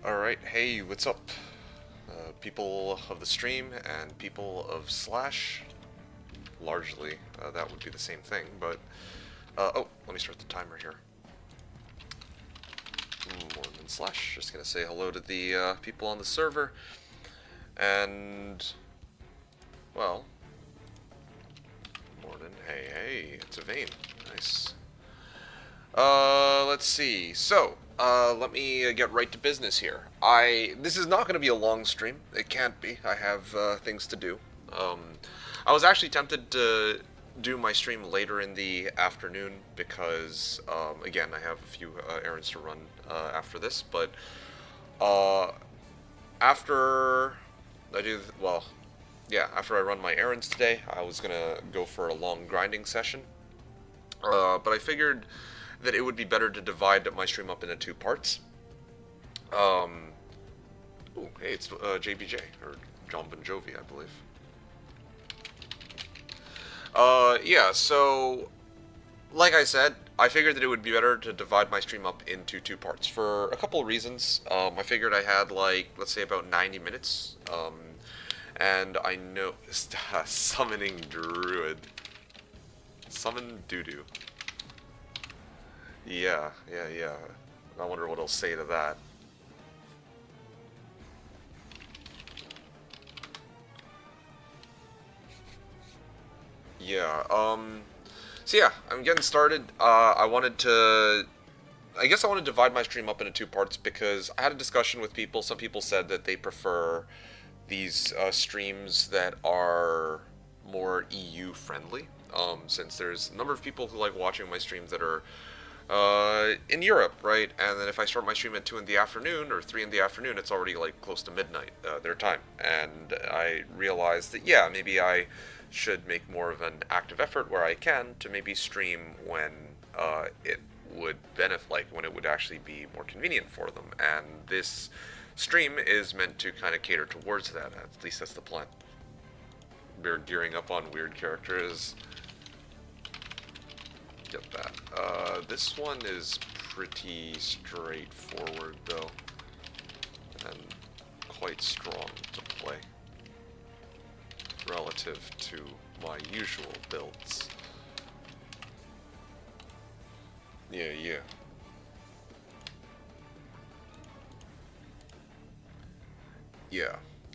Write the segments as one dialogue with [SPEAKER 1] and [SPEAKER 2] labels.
[SPEAKER 1] Alright, hey, what's up? People of the stream and people of Slash. Largely, that would be the same thing, but... oh, let me start the timer here. Morning Slash, just gonna say hello to the people on the server. And... well... morning, hey, it's a vein. Nice. Let's see. So, let me get right to business here. This is not going to be a long stream. It can't be. I have things to do. I was actually tempted to do my stream later in the afternoon because, again, I have a few errands to run after this. But after I do, well, yeah, after I run my errands today, I was gonna go for a long grinding session. But I figured that it would be better to divide my stream up into two parts. Ooh, hey, it's JBJ, or John Bon Jovi, I believe. Yeah, so, like I said, I figured that it would be better to divide my stream up into two parts for a couple of reasons. I figured I had, like, let's say about 90 minutes, and I know... summoning Druid. Summon Dudu. Yeah. I wonder what he'll say to that. Yeah, so yeah, I'm getting started. I guess I want to divide my stream up into two parts because I had a discussion with people. Some people said that they prefer these streams that are more EU friendly, since there's a number of people who like watching my streams that are in Europe, right? And then if I start my stream at 2 in the afternoon or 3 in the afternoon, it's already like close to midnight their time. And I realized that, yeah, maybe I should make more of an active effort where I can to maybe stream when it would benefit, like when it would actually be more convenient for them. And this stream is meant to kind of cater towards that. At least that's the plan. We're gearing up on weird characters. Get that. This one is pretty straightforward though, and quite strong to play relative to my usual builds. Yeah.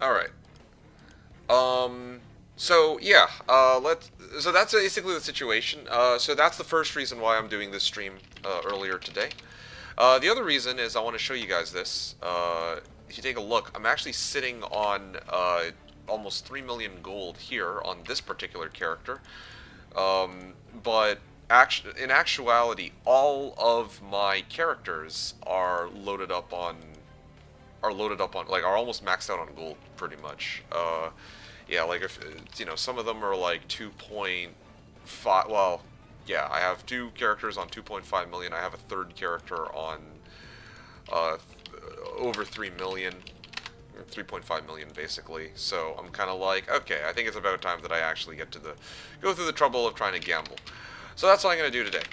[SPEAKER 1] Alright. So yeah, so that's basically the situation. So that's the first reason why I'm doing this stream earlier today. The other reason is I want to show you guys this. If you take a look, I'm actually sitting on almost 3 million gold here on this particular character. But in actuality, all of my characters are loaded up on, like, are almost maxed out on gold, pretty much. Yeah, like, if, you know, some of them are like 2.5, well, yeah, I have two characters on 2.5 million, I have a third character on, over 3 million, 3.5 million, basically, so I'm kind of like, okay, I think it's about time that I actually get to go through the trouble of trying to gamble. So that's what I'm going to do today.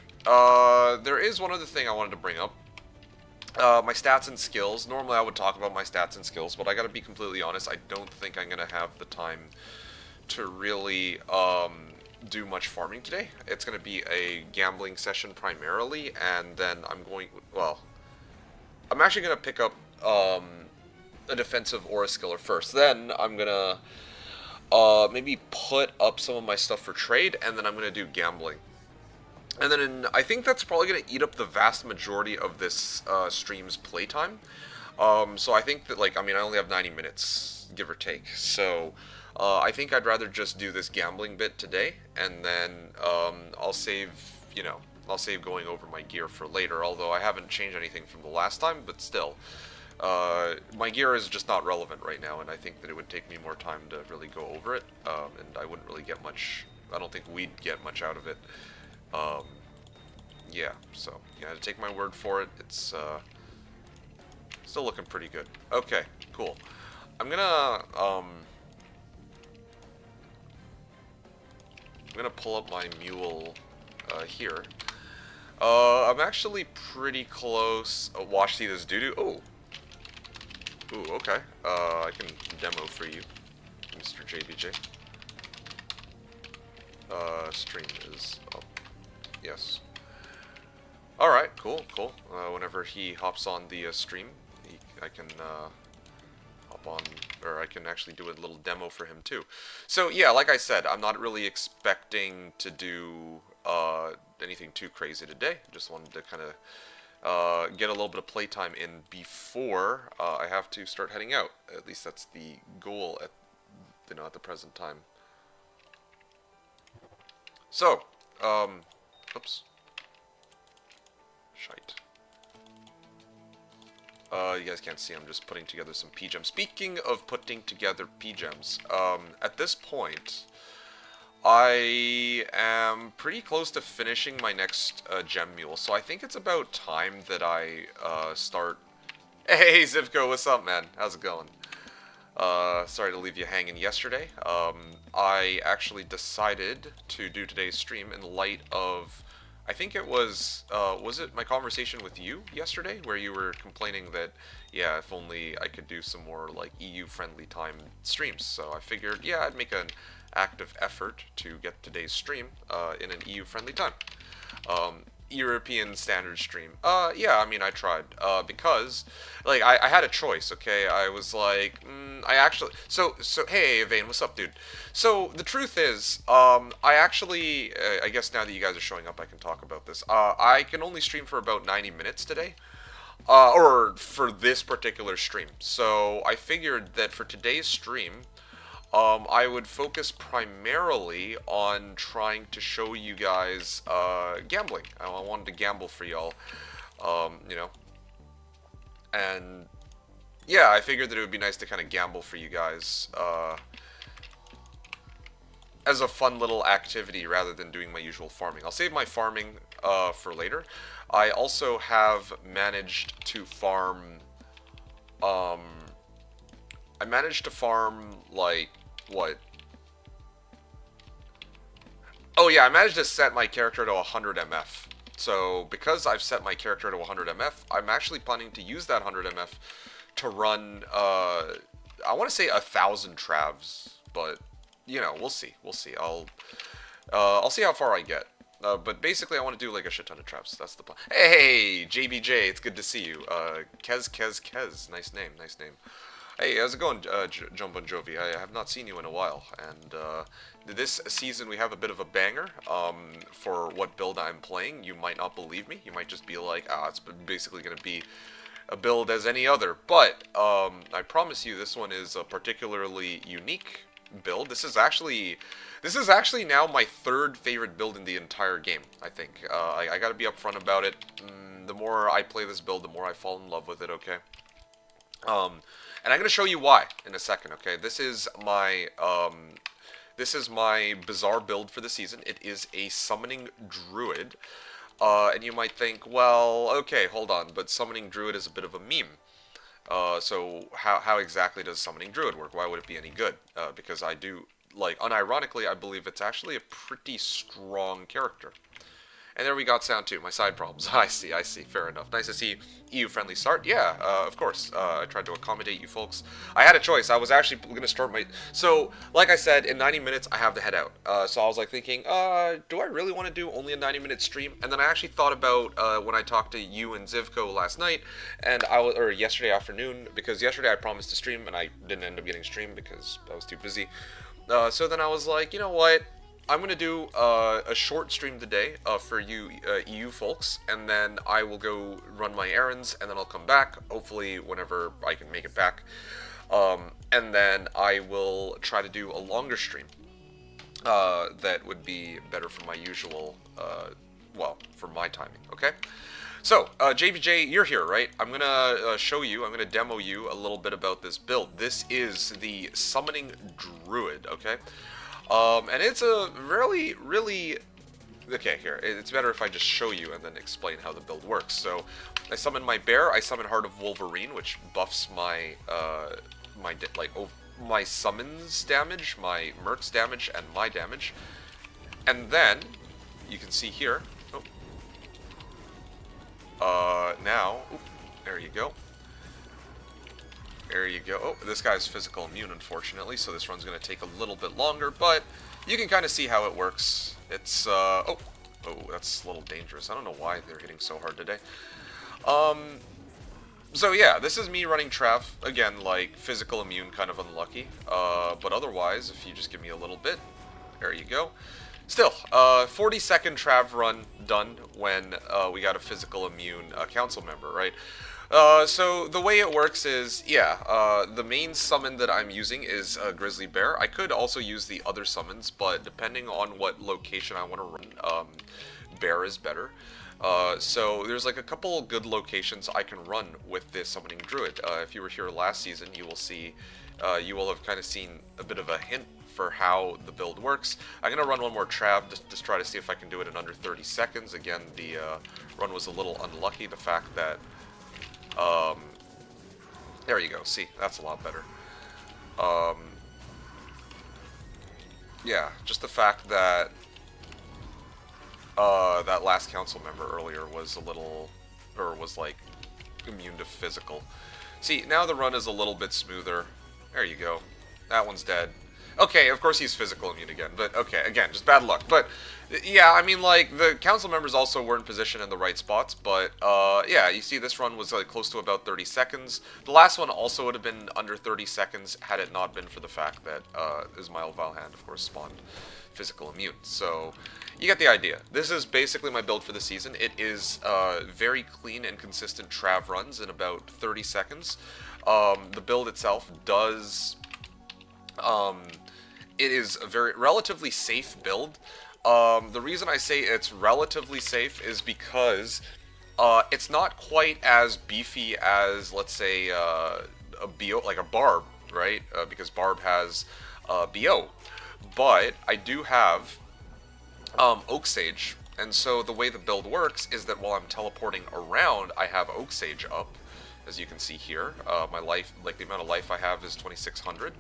[SPEAKER 1] There is one other thing I wanted to bring up. My stats and skills. Normally I would talk about my stats and skills, but I gotta be completely honest, I don't think I'm gonna have the time to really do much farming today. It's gonna be a gambling session primarily, and then I'm actually gonna pick up a defensive aura skiller first. Then I'm gonna maybe put up some of my stuff for trade, and then I'm gonna do gambling. And then I think that's probably going to eat up the vast majority of this stream's playtime. So I think that, like, I mean, I only have 90 minutes, give or take. So I think I'd rather just do this gambling bit today, and then I'll save, I'll save going over my gear for later, although I haven't changed anything from the last time, but still. My gear is just not relevant right now, and I think that it would take me more time to really go over it, and I wouldn't really get much, I don't think we'd get much out of it. Yeah, so you gotta take my word for it. It's still looking pretty good. Okay, cool. I'm gonna pull up my mule here. I'm actually pretty close. Oh, watch, see this Dudu. Oh, Ooh, okay. I can demo for you, Mr. JBJ. Stream is up. Yes. Alright, cool, cool. Whenever he hops on the stream, I can hop on, or I can actually do a little demo for him too. So yeah, like I said, I'm not really expecting to do anything too crazy today. Just wanted to kind of get a little bit of playtime in before I have to start heading out. At least that's the goal at at the present time. So, oops. Shite. You guys can't see, I'm just putting together some P-gems. Speaking of putting together P-gems, at this point, I am pretty close to finishing my next gem mule, so I think it's about time that I start... Hey, Zivko, what's up, man? How's it going? Sorry to leave you hanging yesterday. I actually decided to do today's stream in light of... I think it was it my conversation with you yesterday, where you were complaining that, yeah, if only I could do some more, like, EU-friendly time streams. So I figured, yeah, I'd make an active effort to get today's stream in an EU-friendly time. European standard stream. Yeah, I mean, I tried, because, like, I had a choice, okay? I was like, I actually, so, hey, Vane, what's up, dude? So, the truth is, I actually, I guess now that you guys are showing up, I can talk about this. I can only stream for about 90 minutes today, or for this particular stream. So, I figured that for today's stream, I would focus primarily on trying to show you guys gambling. I wanted to gamble for y'all, and yeah, I figured that it would be nice to kind of gamble for you guys as a fun little activity rather than doing my usual farming. I'll save my farming for later. I also have managed to farm, like, what? Oh yeah, I managed to set my character to 100 MF. So, because I've set my character to 100 MF, I'm actually planning to use that 100 MF to run, I want to say 1,000 travs, but, you know, we'll see, I'll see how far I get. But basically, I want to do, like, a shit ton of traps. That's the plan. Hey, JBJ, it's good to see you. Kez. Nice name. Hey, how's it going, John Bon Jovi? I have not seen you in a while, and this season we have a bit of a banger for what build I'm playing. You might not believe me. You might just be like, it's basically going to be a build as any other. But I promise you, this one is a particularly unique build. This is actually now my third favorite build in the entire game, I think. I gotta be upfront about it. The more I play this build, the more I fall in love with it, okay? And I'm going to show you why in a second, okay? This is my bizarre build for the season. It is a summoning druid. And you might think, well, okay, hold on, but summoning druid is a bit of a meme. So how exactly does summoning druid work? Why would it be any good? Because I do, like, unironically, I believe it's actually a pretty strong character. And there we got sound 2, my side problems. I see, fair enough. Nice to see EU-friendly start. Yeah, of course. I tried to accommodate you folks. I had a choice. I was actually going to start my... So, like I said, in 90 minutes, I have to head out. So I was like thinking, do I really want to do only a 90-minute stream? And then I actually thought about when I talked to you and Zivko last night, and or yesterday afternoon, because yesterday I promised to stream, and I didn't end up getting streamed because I was too busy. So then I was like, you know what? I'm going to do a short stream today for you EU folks, and then I will go run my errands, and then I'll come back, hopefully whenever I can make it back, and then I will try to do a longer stream that would be better for my usual, well, for my timing, okay? So, JBJ, you're here, right? I'm going to show you, I'm going to demo you a little bit about this build. This is the Summoning Druid, okay? And it's a really... Okay, here. It's better if I just show you and then explain how the build works. So, I summon my bear, I summon Heart of Wolverine, which buffs my, my summons damage, my Merc's damage, and my damage. And then, you can see here... now... there you go. There you go. Oh, this guy's physical immune, unfortunately, so this run's going to take a little bit longer, but you can kind of see how it works. It's, oh, that's a little dangerous. I don't know why they're hitting so hard today. So yeah, this is me running Trav. Again, like, physical immune, kind of unlucky. But otherwise, if you just give me a little bit, there you go. Still, 40-second Trav run done when we got a physical immune council member, right? So the way it works is, yeah, the main summon that I'm using is Grizzly Bear. I could also use the other summons, but depending on what location I want to run, Bear is better. So there's like a couple good locations I can run with this Summoning Druid. If you were here last season, you will see, you will have kind of seen a bit of a hint for how the build works. I'm going to run one more Trav just try to see if I can do it in under 30 seconds. Again, the run was a little unlucky. The fact that, there you go. See, that's a lot better. Yeah, just the fact that that last council member earlier was a little, or was like immune to physical. See, now the run is a little bit smoother. There you go. That one's dead. Okay, of course he's physical immune again, but okay, again, just bad luck. But yeah, I mean, like, the council members also were in position in the right spots, but yeah, you see this run was like close to about 30 seconds. The last one also would have been under 30 seconds had it not been for the fact that Ismail Valhand, of course, spawned physical immune. So you get the idea. This is basically my build for the season. It is very clean and consistent Trav runs in about 30 seconds. The build itself does... it is a very relatively safe build. The reason I say it's relatively safe is because it's not quite as beefy as, let's say, a BO, like a Barb, right? Because Barb has BO. But I do have Oak Sage, and so the way the build works is that while I'm teleporting around, I have Oak Sage up, as you can see here. My life, like the amount of life I have is 2,600.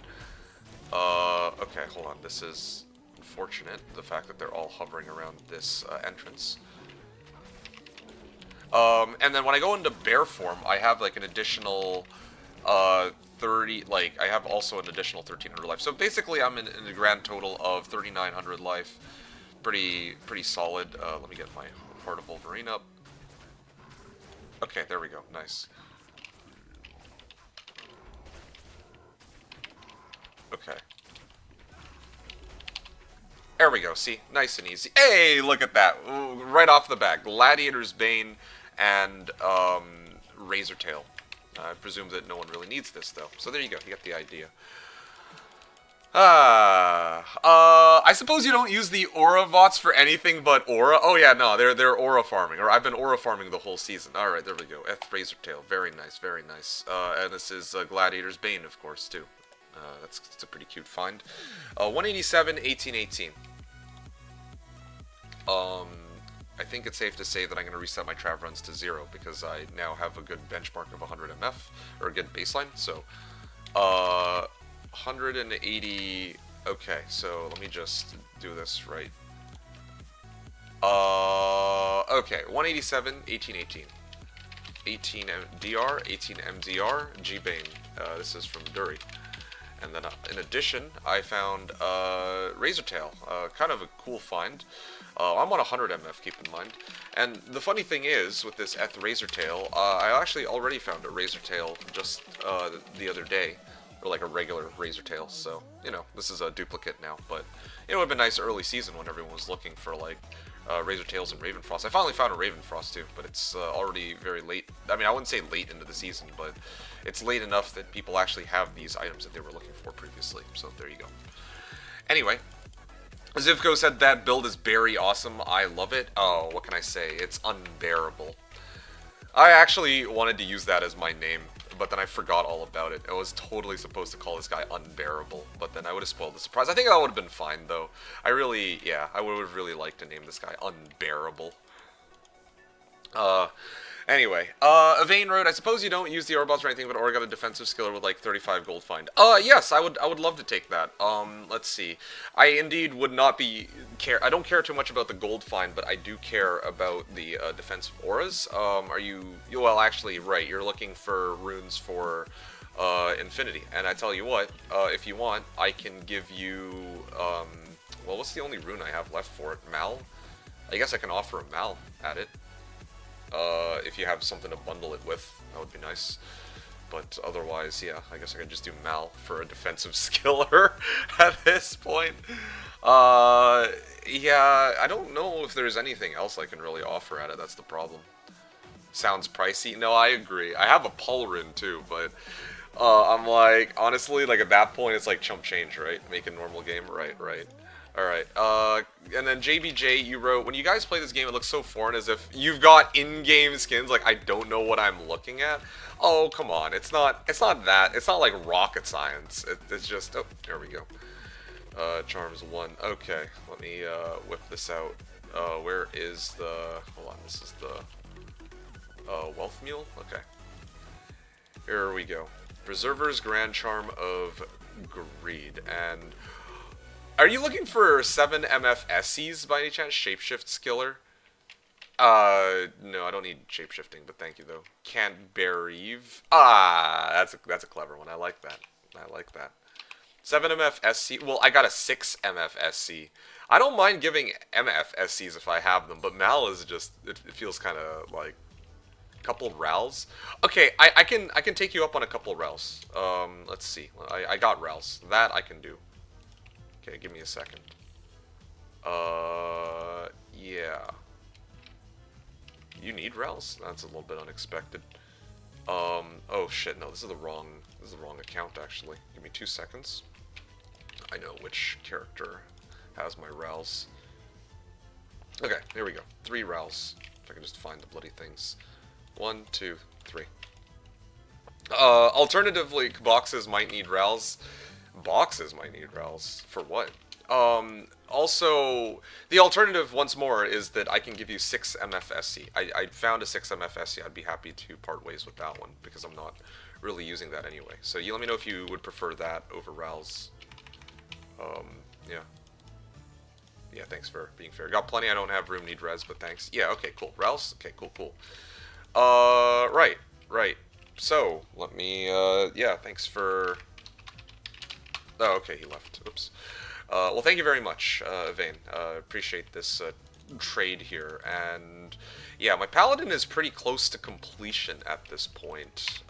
[SPEAKER 1] Okay, hold on. This is unfortunate, the fact that they're all hovering around this entrance. And then when I go into bear form, I have like an additional 30, like, I have also an additional 1,300 life. So basically I'm in a grand total of 3,900 life. Pretty solid. Let me get my Heart of Wolverine up. Okay, there we go. Nice. Okay. There we go, see? Nice and easy. Hey, look at that. Ooh, right off the bat. Gladiator's Bane and Razor Tail. I presume that no one really needs this, though. So there you go, you get the idea. I suppose you don't use the Aura Vots for anything but Aura? Oh yeah, no, they're Aura farming. Or I've been Aura farming the whole season. Alright, there we go. Razor Tail. Very nice, very nice. And this is Gladiator's Bane, of course, too. That's a pretty cute find. 187, 1818. I think it's safe to say that I'm going to reset my Trav runs to 0 because I now have a good benchmark of 100 MF, or a good baseline. So, 180. Okay, so let me just do this right. Okay, 187, 1818. 18 DR, 18 MZR, G Bane. This is from Dury. And then, in addition, I found Razor Tail, kind of a cool find. I'm on 100 MF, keep in mind. And the funny thing is, with this Razor Tail, I actually already found a Razor Tail just the other day, or like a regular Razor Tail. So, you know, this is a duplicate now. But it would have been nice early season when everyone was looking for like Razor Tails and Ravenfrost. I finally found a Ravenfrost too, but it's already very late. I mean, I wouldn't say late into the season, but it's late enough that people actually have these items that they were looking for previously. So there you go. Anyway, Zivko said that build is very awesome. I love it. Oh, what can I say? It's unbearable. I actually wanted to use that as my name, but then I forgot all about it. I was totally supposed to call this guy Unbearable, but then I would have spoiled the surprise. I think that would have been fine, though. I would have really liked to name this guy Unbearable. Anyway, Evane Road, I suppose you don't use the Orbots or anything, but Aura got a defensive skiller with like 35 gold find. Yes, I would love to take that. Let's see. I indeed would not be I don't care too much about the gold find, but I do care about the defensive auras. Are you, well, actually, right, you're looking for runes for infinity. And I tell you what, if you want, I can give you, well, what's the only rune I have left for it? Mal? I guess I can offer a Mal at it. If you have something to bundle it with, that would be nice. But otherwise, yeah, I guess I could just do Mal for a defensive skiller at this point. Yeah, I don't know if there's anything else I can really offer at it, that's the problem. Sounds pricey. No, I agree. I have a Pulrin too, but I'm like, honestly, like at that point, it's like chump change, right? Make a normal game, right, right. Alright, and then JBJ, you wrote, when you guys play this game, it looks so foreign as if you've got in-game skins, like, I don't know what I'm looking at. Oh, come on, it's not that, it's not like rocket science, it's just, oh, there we go. Charms 1, okay, let me, whip this out. Where is the, hold on, this is the, Wealth Mule? Okay. Here we go. Preserver's Grand Charm of Greed, and... Are you looking for 7 MFSCs by any chance? Shapeshift Skiller? No, I don't need shapeshifting, but thank you though. Can't Bereave. Ah, that's a clever one. I like that. I like that. 7 MFSC. Well, I got a 6 MFSC. I don't mind giving MFSCs if I have them, but Mal is just, it feels kind of like a couple Rals. Okay, I can take you up on a couple Rals. Let's see. I got Rals. That I can do. Okay, give me a second. Yeah. You need Rels? That's a little bit unexpected. Oh shit, no, this is the wrong account actually. Give me 2 seconds. I know which character has my Rels. Okay, here we go. 3 Rels. If I can just find the bloody things. 1, 2, 3. Alternatively, boxes might need Rels. Boxes might need Rels. For what? Also, the alternative, once more, is that I can give you 6 MFSC. I found a 6 MFSC. I'd be happy to part ways with that one, because I'm not really using that anyway. So you let me know if you would prefer that over Rels. Yeah. Yeah, thanks for being fair. Got plenty, I don't have room, need res, but thanks. Yeah, okay, cool. Rels? Okay, cool, cool. Right. So, let me, yeah, thanks for... Oh, okay, he left. Oops. Well, thank you very much, Vane. Appreciate this trade here. And yeah, my paladin is pretty close to completion at this point.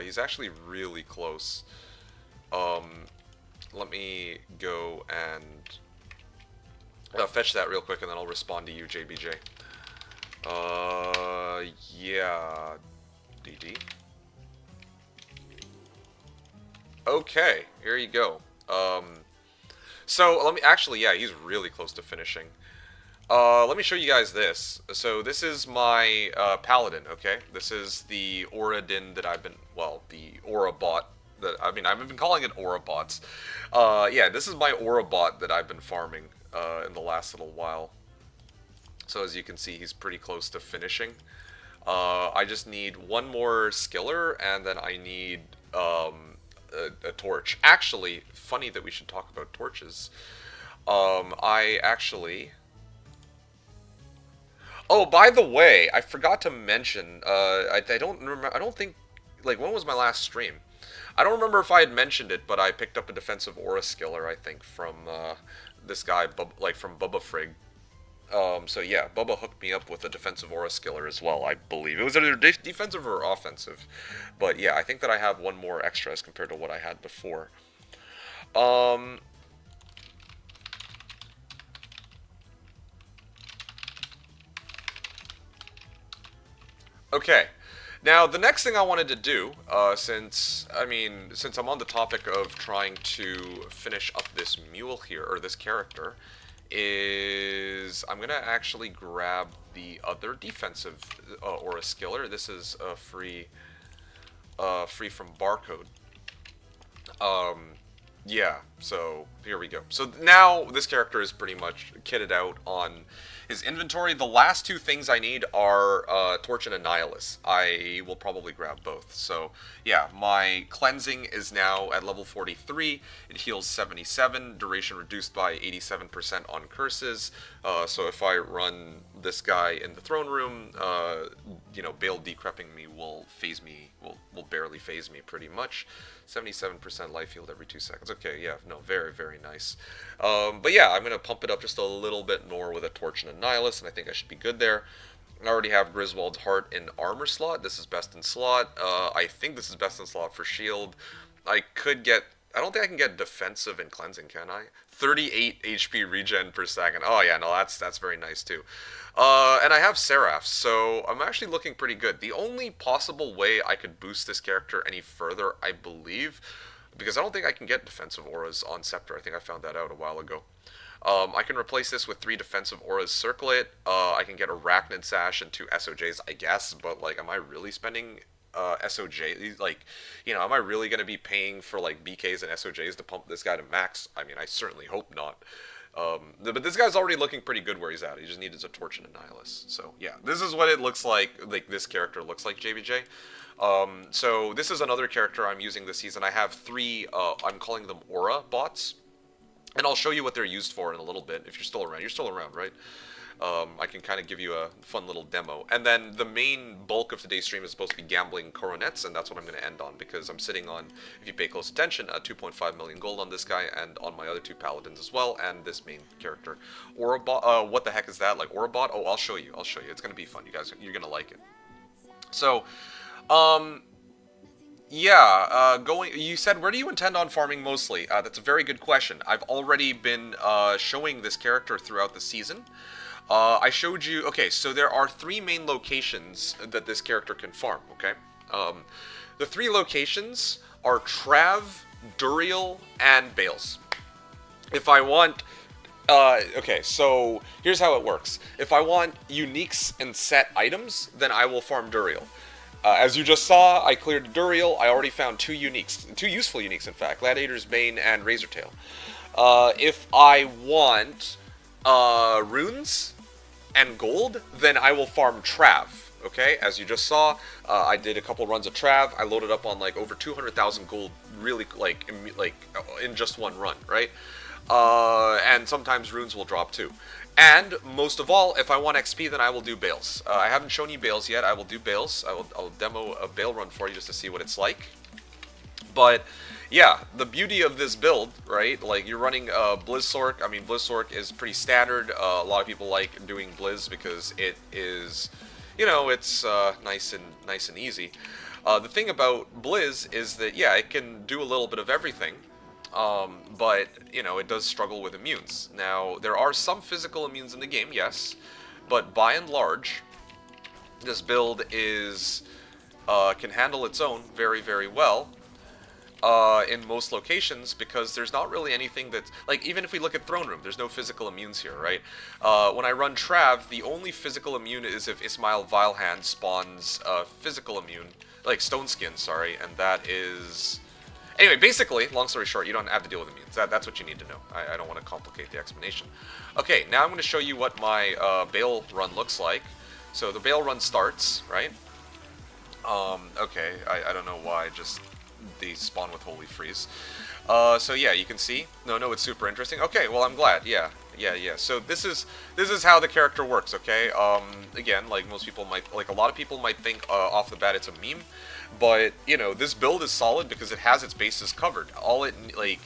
[SPEAKER 1] He's actually really close. Let me go and fetch that real quick, and then I'll respond to you, JBJ. Yeah, DD. Okay, here you go. So let me actually, yeah, he's really close to finishing. Let me show you guys this. So this is my paladin. Okay, this is the Aura Din that I've been, well, the Aura bot that I've been calling it Aura bots. Yeah, this is my Aura bot that I've been farming in the last little while. So as you can see, he's pretty close to finishing. I just need 1 more skiller, and then I need a torch. Actually, funny that we should talk about torches. I actually... Oh, by the way, I forgot to mention, I don't remember, I don't think, like, when was my last stream? I don't remember if I had mentioned it, but I picked up a defensive aura skiller, I think, from, this guy, from Bubba Frig. So yeah, Bubba hooked me up with a defensive aura skiller as well, I believe. It was either defensive or offensive. But yeah, I think that I have 1 more extra as compared to what I had before. Okay. Now, the next thing I wanted to do, since I'm on the topic of trying to finish up this mule here, or this character, is I'm gonna actually grab the other defensive aura skiller. This is free from barcode. Yeah, So here we go. So now this character is pretty much kitted out on his inventory. The last two things I need are Torch and Annihilus. I will probably grab both. So yeah, my cleansing is now at level 43. It heals 77, duration reduced by 87% on curses. So if I run this guy in the throne room, you know, Bale decrepping me will phase me, will barely phase me pretty much. 77% life healed every 2 seconds. Okay, yeah, no, very, very nice. But yeah, I'm going to pump it up just a little bit more with a Torch and a Nihilus, and I think I should be good there. I already have Griswold's Heart in armor slot. This is best in slot. I think this is best in slot for shield. I could get... I don't think I can get defensive and cleansing, can I? 38 HP regen per second. Oh yeah, no, that's very nice too. And I have Seraph, so I'm actually looking pretty good. The only possible way I could boost this character any further, I believe, because I don't think I can get defensive auras on Scepter. I think I found that out a while ago. I can replace this with 3 defensive auras circlet. I can get Arachnid Sash and 2 SOJs, I guess, but like, am I really spending SOJ, like, you know, am I really going to be paying for like BKs and SOJs to pump this guy to max? I mean, I certainly hope not. But this guy's already looking pretty good where he's at. He just needs a Torch and a Nihilus. So yeah, this is what it looks like this character looks like, JBJ. So this is another character I'm using this season. I have 3, I'm calling them Aura bots. And I'll show you what they're used for in a little bit, if you're still around. You're still around, right? I can kind of give you a fun little demo. And then the main bulk of today's stream is supposed to be gambling coronets, and that's what I'm going to end on, because I'm sitting on, if you pay close attention, 2.5 million gold on this guy, and on my other 2 paladins as well, and this main character. Aurabot, what the heck is that? Like Aurabot? Oh, I'll show you. I'll show you. It's going to be fun. You guys, you're going to like it. So, yeah, you said, where do you intend on farming mostly? That's a very good question. I've already been showing this character throughout the season. I showed you, okay, so there are 3 main locations that this character can farm, okay? The 3 locations are Trav, Duriel, and Bales. If I want, okay, so here's how it works. If I want uniques and set items, then I will farm Duriel. As you just saw, I cleared Duriel. I already found 2 uniques, 2 useful uniques, in fact, Gladiator's Bane and Razortail. If I want runes and gold, then I will farm Trav, okay? As you just saw, I did a couple runs of Trav. I loaded up on like over 200,000 gold really like in just one run, right? And sometimes runes will drop too. And most of all, if I want XP, then I will do Bales. I haven't shown you Bales yet. I will do Bales. I'll demo a Bale run for you just to see what it's like. But yeah, the beauty of this build, right? Like, you're running Blizzsork. I mean, Blizzsork is pretty standard. A lot of people like doing Blizz because it is, you know, it's nice and easy. The thing about Blizz is that, yeah, it can do a little bit of everything. But, you know, it does struggle with immunes. Now, there are some physical immunes in the game, yes, but by and large, this build is, can handle its own very, very well, in most locations, because there's not really anything that's, like, even if we look at Throne Room, there's no physical immunes here, right? When I run Trav, the only physical immune is if Ismail Vilehand spawns physical immune, like Stone Skin, sorry, and that is... Anyway, basically, long story short, you don't have to deal with immunes. That's what you need to know. I don't want to complicate the explanation. Okay, now I'm going to show you what my Bale run looks like. So the Bale run starts, right? Okay, I don't know why, just they spawn with Holy Freeze. So yeah, you can see. No, it's super interesting. Okay, well, I'm glad. Yeah. So this is how the character works, okay? Again, like most people might, like a lot of people might think off the bat it's a meme. But, you know, this build is solid because it has its bases covered. All it, like,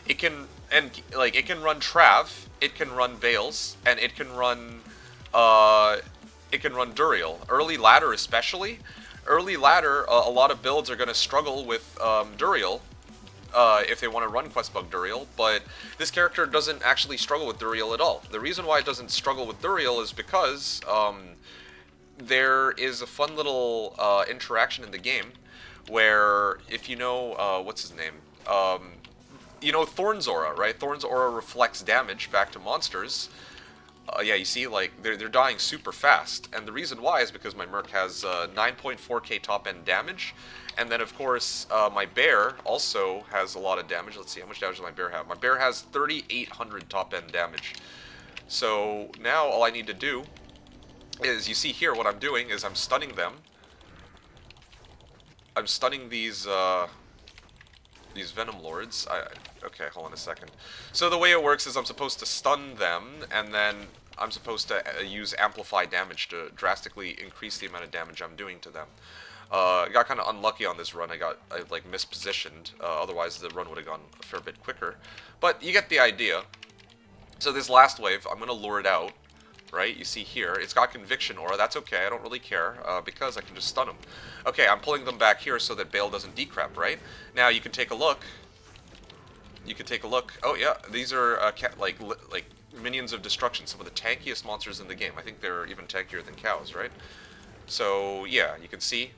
[SPEAKER 1] it can run Trav, it can run Bales, and it can run Duriel. Early ladder especially. Early ladder, a lot of builds are going to struggle with Duriel, if they want to run Questbug Duriel, but this character doesn't actually struggle with Duriel at all. The reason why it doesn't struggle with Duriel is because, there is a fun little interaction in the game where, if you know, what's his name? You know Thorn's Aura, right? Thorn's Aura reflects damage back to monsters. Yeah, you see, like, they're dying super fast, and the reason why is because my Merc has 9.4k top-end damage, and then, of course, my Bear also has a lot of damage. Let's see, how much damage does my Bear have? My Bear has 3,800 top-end damage. So, now all I need to do is, you see here, what I'm doing is I'm stunning them. I'm stunning these Venom Lords. Okay, hold on a second. So the way it works is I'm supposed to stun them, and then I'm supposed to use Amplify damage to drastically increase the amount of damage I'm doing to them. I got kind of unlucky on this run. I like mispositioned. Otherwise, the run would have gone a fair bit quicker. But you get the idea. So this last wave, I'm going to lure it out. Right, you see here, it's got Conviction Aura. That's okay, I don't really care, because I can just stun them. Okay, I'm pulling them back here so that Bale doesn't decrep, right? Now, you can take a look. You can take a look. Oh, yeah, these are, like minions of destruction, some of the tankiest monsters in the game. I think they're even tankier than cows, right? So, yeah, you can see.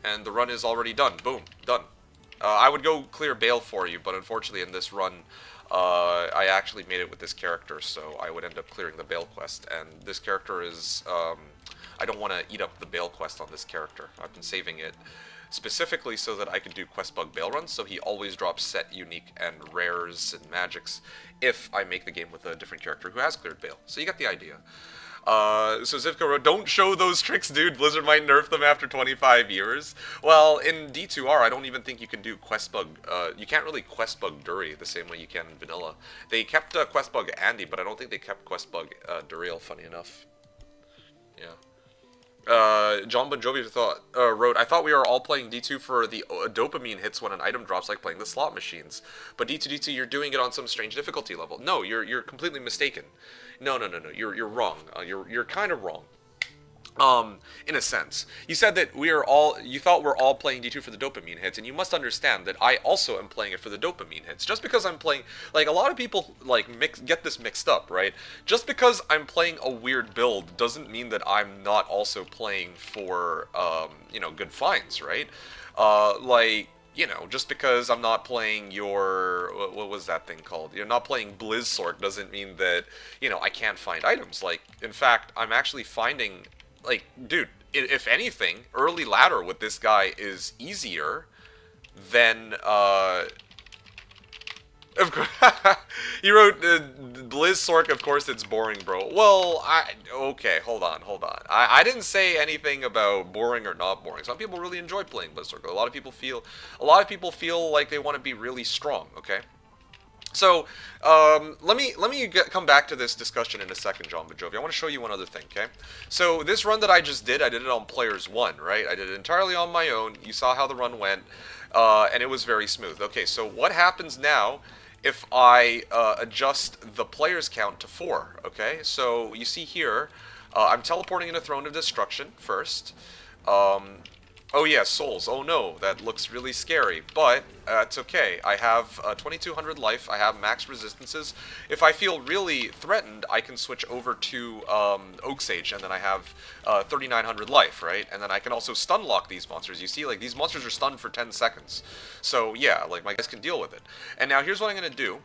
[SPEAKER 1] And the run is already done. Boom, done. I would go clear Bale for you, but unfortunately in this run, I actually made it with this character, so I would end up clearing the Bale quest. And this character is, I don't want to eat up the Bale quest on this character. I've been saving it specifically so that I could do quest bug Bale runs, so he always drops set, unique, and rares and magics if I make the game with a different character who has cleared Bale. So you get the idea. So Zivka wrote, don't show those tricks, dude. Blizzard might nerf them after 25 years. Well, in D2R, I don't even think you can do quest bug. You can't really quest bug Dury the same way you can in vanilla. They kept quest bug Andy, but I don't think they kept quest bug Duriel, funny enough. Yeah. John Bon Jovi wrote, I thought we were all playing D2 for the dopamine hits when an item drops, like playing the slot machines. But D2, you're doing it on some strange difficulty level. No, you're completely mistaken. No. You're wrong. You're kind of wrong. In a sense. You said that you thought we're all playing D2 for the dopamine hits, and you must understand that I also am playing it for the dopamine hits. Just because I'm playing, like, a lot of people, like, get this mixed up, right? Just because I'm playing a weird build doesn't mean that I'm not also playing for, you know, good finds, right? Like, you know, just because I'm not playing your, what was that thing called? You're not playing Blizzsork doesn't mean that, you know, I can't find items. Like, in fact, I'm actually finding, like, dude, if anything, early ladder with this guy is easier than, of course, he wrote, Blizzsork, of course it's boring, bro. Well, okay, hold on. I didn't say anything about boring or not boring. Some people really enjoy playing Blizzsork. A lot of people feel like they want to be really strong, okay? So, let me come back to this discussion in a second, John Bon Jovi. I want to show you one other thing, okay? So, this run that I just did, I did it on Players 1, right? I did it entirely on my own. You saw how the run went, and it was very smooth. Okay, so what happens now if I adjust the players count to 4, okay? So, you see here, I'm teleporting in a Throne of Destruction first. Oh yeah, souls. Oh no, that looks really scary, but it's okay. I have 2200 life, I have max resistances. If I feel really threatened, I can switch over to Oak Sage, and then I have 3900 life, right? And then I can also stun lock these monsters. You see, like, these monsters are stunned for 10 seconds. So yeah, like, my guys can deal with it. And now here's what I'm going to do.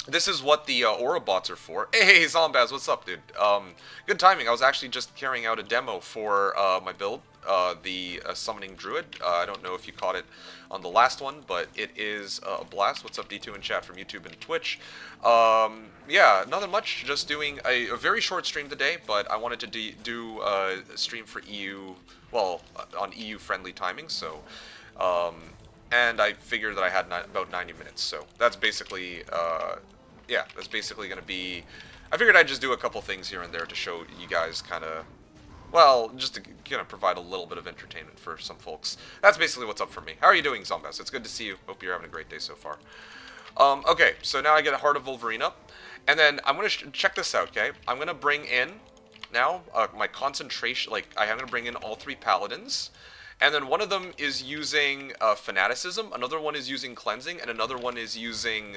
[SPEAKER 1] This is what the Aura bots are for. Hey, Zombaz, what's up, dude? Good timing. I was actually just carrying out a demo for my build, the Summoning Druid. I don't know if you caught it on the last one, but it is a blast. What's up, D2 in chat from YouTube and Twitch? Yeah, nothing much. Just doing a very short stream today, but I wanted to do a stream for EU, well, on EU-friendly timing, so... and I figured that I had about 90 minutes, so that's basically, yeah, that's basically going to be... I figured I'd just do a couple things here and there to show you guys kind of, well, just to kind of provide a little bit of entertainment for some folks. That's basically what's up for me. How are you doing, Zombas? It's good to see you. Hope you're having a great day so far. Okay, so now I get a Heart of Wolverina, and then I'm going to check this out, okay? I'm going to bring in, now, my concentration, like, I'm going to bring in all 3 Paladins. And then one of them is using Fanaticism, another one is using Cleansing, and another one is using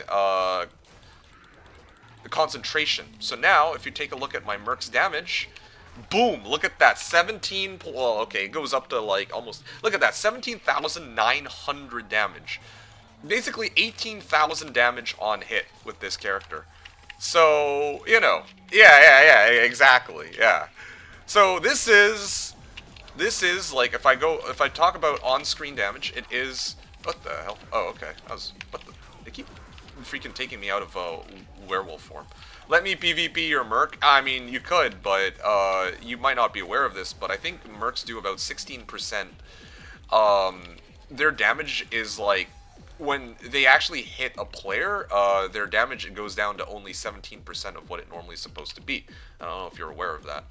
[SPEAKER 1] Concentration. So now, if you take a look at my Merc's damage, boom, look at that, 17, well, okay, it goes up to like almost, look at that, 17,900 damage. Basically 18,000 damage on hit with this character. So, you know, yeah, exactly, yeah. So this is like if I talk about on-screen damage, it is what the hell? Oh, okay. What the? They keep freaking taking me out of werewolf form. Let me PvP your merc. I mean, you could, but you might not be aware of this. But I think mercs do about 16%. Um, their damage is like when they actually hit a player, their damage goes down to only 17% of what it normally is supposed to be. I don't know if you're aware of that.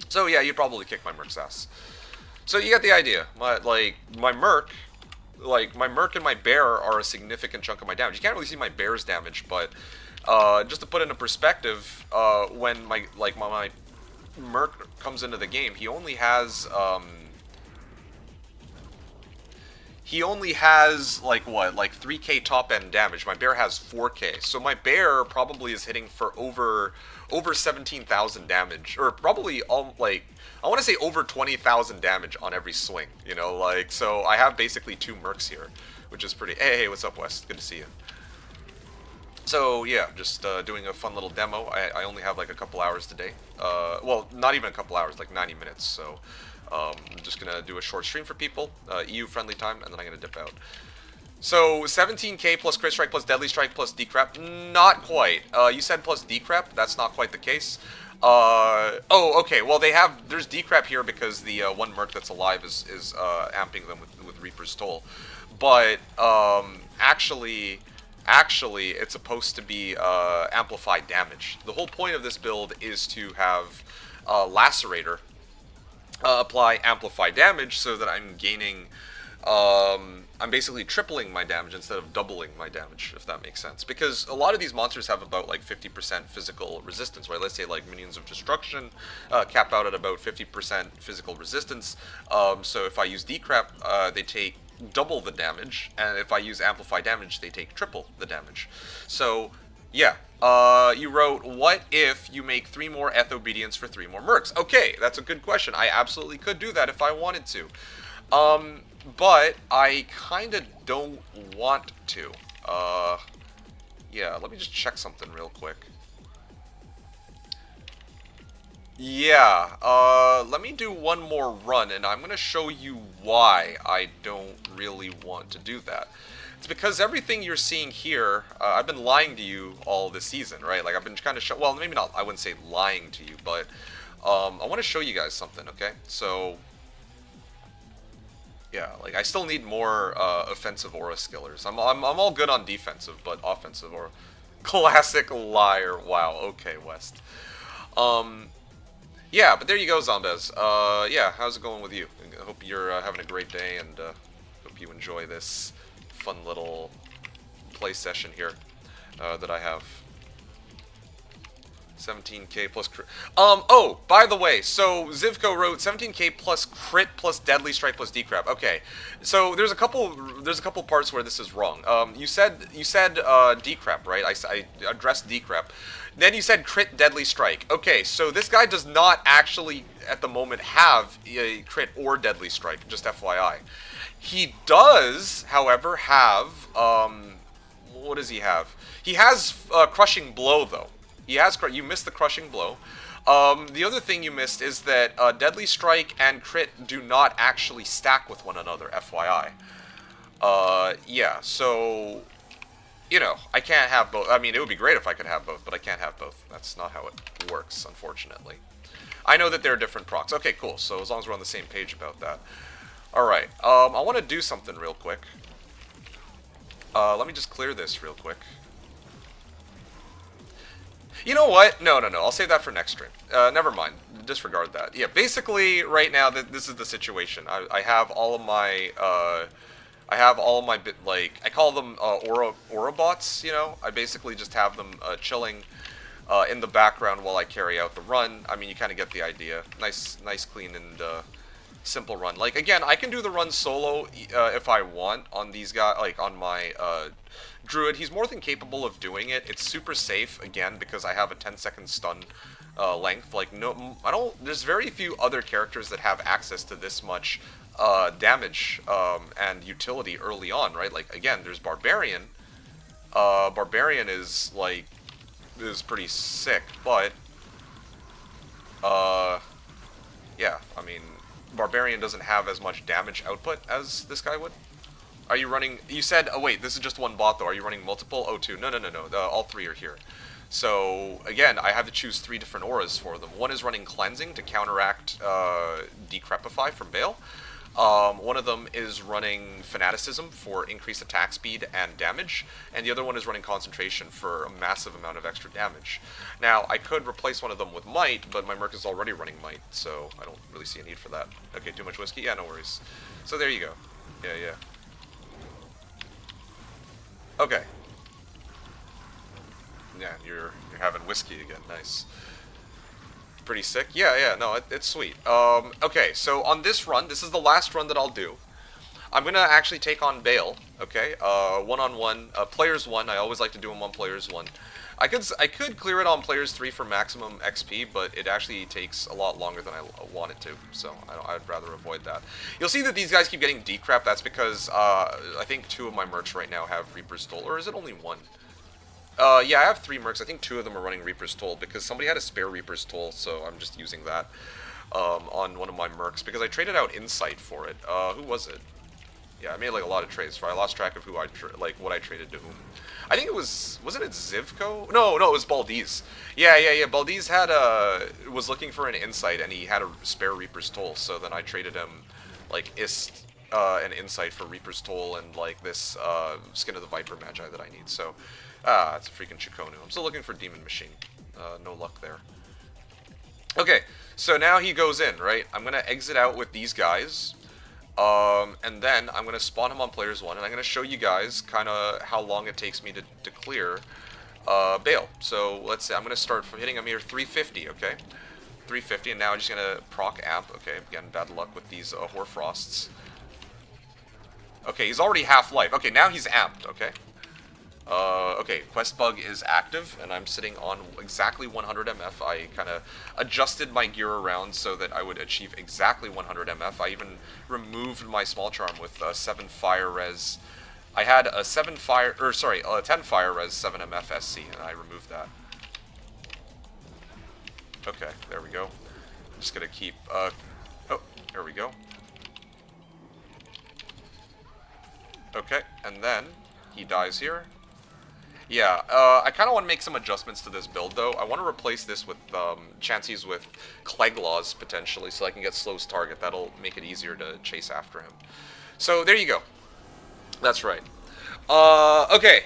[SPEAKER 1] So yeah, you'd probably kick my merc's ass. So you get the idea. My merc and my bear are a significant chunk of my damage. You can't really see my bear's damage, but just to put it into perspective, when my merc comes into the game, he only has like what, like 3k top end damage. My bear has 4k, so my bear probably is hitting for over 17,000 damage, or probably all like I want to say over 20,000 damage on every swing. You know, like so I have basically two mercs here, which is pretty. Hey, what's up, Wes? Good to see you. So yeah, just doing a fun little demo. I only have like a couple hours today. Well, not even a couple hours, like 90 minutes. So I'm just gonna do a short stream for people, EU friendly time, and then I'm gonna dip out. So 17k plus crit strike plus deadly strike plus decrep. Not quite. You said plus decrep. That's not quite the case. Oh, okay. Well, there's decrep here because the one merc that's alive is amping them with Reaper's Toll. But actually, it's supposed to be amplified damage. The whole point of this build is to have Lacerator apply amplified damage so that I'm gaining. I'm basically tripling my damage instead of doubling my damage, if that makes sense. Because a lot of these monsters have about like 50% physical resistance, right? Let's say like Minions of Destruction cap out at about 50% physical resistance. So if I use decrep, they take double the damage, and if I use amplified damage, they take triple the damage. So yeah, you wrote, what if you make 3 more Eth Obedience for 3 more mercs? Okay, that's a good question. I absolutely could do that if I wanted to. But I kind of don't want to. Yeah, let me just check something real quick. Yeah, let me do one more run, and I'm going to show you why I don't really want to do that. It's because everything you're seeing here, I've been lying to you all this season, right? Like, I've been kind of well, maybe not, I wouldn't say lying to you, but I want to show you guys something, okay? So yeah, like I still need more offensive aura skillers. I'm all good on defensive, but offensive aura. Classic liar. Wow. Okay, West. Yeah, but there you go, Zombez. Yeah, how's it going with you? I hope you're having a great day, and hope you enjoy this fun little play session here that I have. 17k plus crit. Oh, by the way, so Zivko wrote 17k plus crit plus deadly strike plus decrep. Okay, so there's a couple parts where this is wrong. You said decrep, right? I addressed decrep. Then you said crit deadly strike. Okay, so this guy does not actually at the moment have a crit or deadly strike. Just FYI, he does, however, have what does he have? He has crushing blow though. He has. You missed the crushing blow. The other thing you missed is that deadly strike and crit do not actually stack with one another. FYI. Yeah. So, you know, I can't have both. I mean, it would be great if I could have both, but I can't have both. That's not how it works, unfortunately. I know that there are different procs. Okay, cool. So as long as we're on the same page about that. All right. I want to do something real quick. Let me just clear this real quick. You know what? No. I'll save that for next stream. Never mind. Disregard that. Yeah, basically, right now, this is the situation. I have all of my, like, I call them aura bots, you know? I basically just have them chilling in the background while I carry out the run. I mean, you kind of get the idea. Nice, clean, and simple run. Like, again, I can do the run solo if I want on these guys, like, on my Druid. He's more than capable of doing it. It's super safe, again, because I have a 10-second stun length. Like, no, I don't, there's very few other characters that have access to this much damage and utility early on, right? Like, again, there's Barbarian. Barbarian is, like, is pretty sick, but uh, yeah, I mean, Barbarian doesn't have as much damage output as this guy would. Are you running... You said... Oh, wait, this is just one bot, though. Are you running multiple? Oh, two. No, no, no, no. All three are here. So, again, I have to choose 3 different auras for them. One is running Cleansing to counteract Decrepify from Bale. One of them is running Fanaticism for increased attack speed and damage, and the other one is running Concentration for a massive amount of extra damage. Now, I could replace one of them with Might, but my Merc is already running Might, so I don't really see a need for that. Okay, too much whiskey? Yeah, no worries. So there you go. Yeah, yeah. Okay. Yeah, you're having whiskey again. Nice. Pretty sick. Yeah, yeah. No, it's sweet. Okay. So on this run, this is the last run that I'll do. I'm gonna actually take on Bale. Okay. One-on-one. Players 1. I always like to do them on players 1. I could clear it on players 3 for maximum XP, but it actually takes a lot longer than I want it to. So I'd rather avoid that. You'll see that these guys keep getting decrep. That's because I think 2 of my mercs right now have Reaper's Toll, or is it only 1? Yeah, I have 3 mercs. I think 2 of them are running Reaper's Toll because somebody had a spare Reaper's Toll, so I'm just using that on one of my mercs because I traded out Insight for it. Who was it? Yeah, I made like a lot of trades, so I lost track of who what I traded to whom. I think it wasn't it Zivko? No, it was Baldiz. Yeah. Baldiz had was looking for an Insight and he had a spare Reaper's Toll, so then I traded him like an Insight for Reaper's Toll and like this Skin of the Viper Magi that I need. So it's a freaking Chikonu. I'm still looking for Demon Machine. No luck there. Okay, so now he goes in, right? I'm gonna exit out with these guys. And then I'm going to spawn him on players 1, and I'm going to show you guys kind of how long it takes me to clear Bale. So let's say I'm going to start from hitting him here 350, okay? 350, and now I'm just going to proc amp. Okay, again, bad luck with these Hoarfrosts. Okay, he's already half-life. Okay, now he's amped, okay? Okay, Quest Bug is active, and I'm sitting on exactly 100 MF. I kind of adjusted my gear around so that I would achieve exactly 100 MF. I even removed my small charm with 7 fire res. I had a 10 fire res 7 MF SC, and I removed that. Okay, there we go. I'm just gonna keep, oh, there we go. Okay, and then he dies here. Yeah, I kind of want to make some adjustments to this build, though. I want to replace this with Chanseys with Cleglaws, potentially, so I can get Slow's target. That'll make it easier to chase after him. So, there you go. That's right. Okay,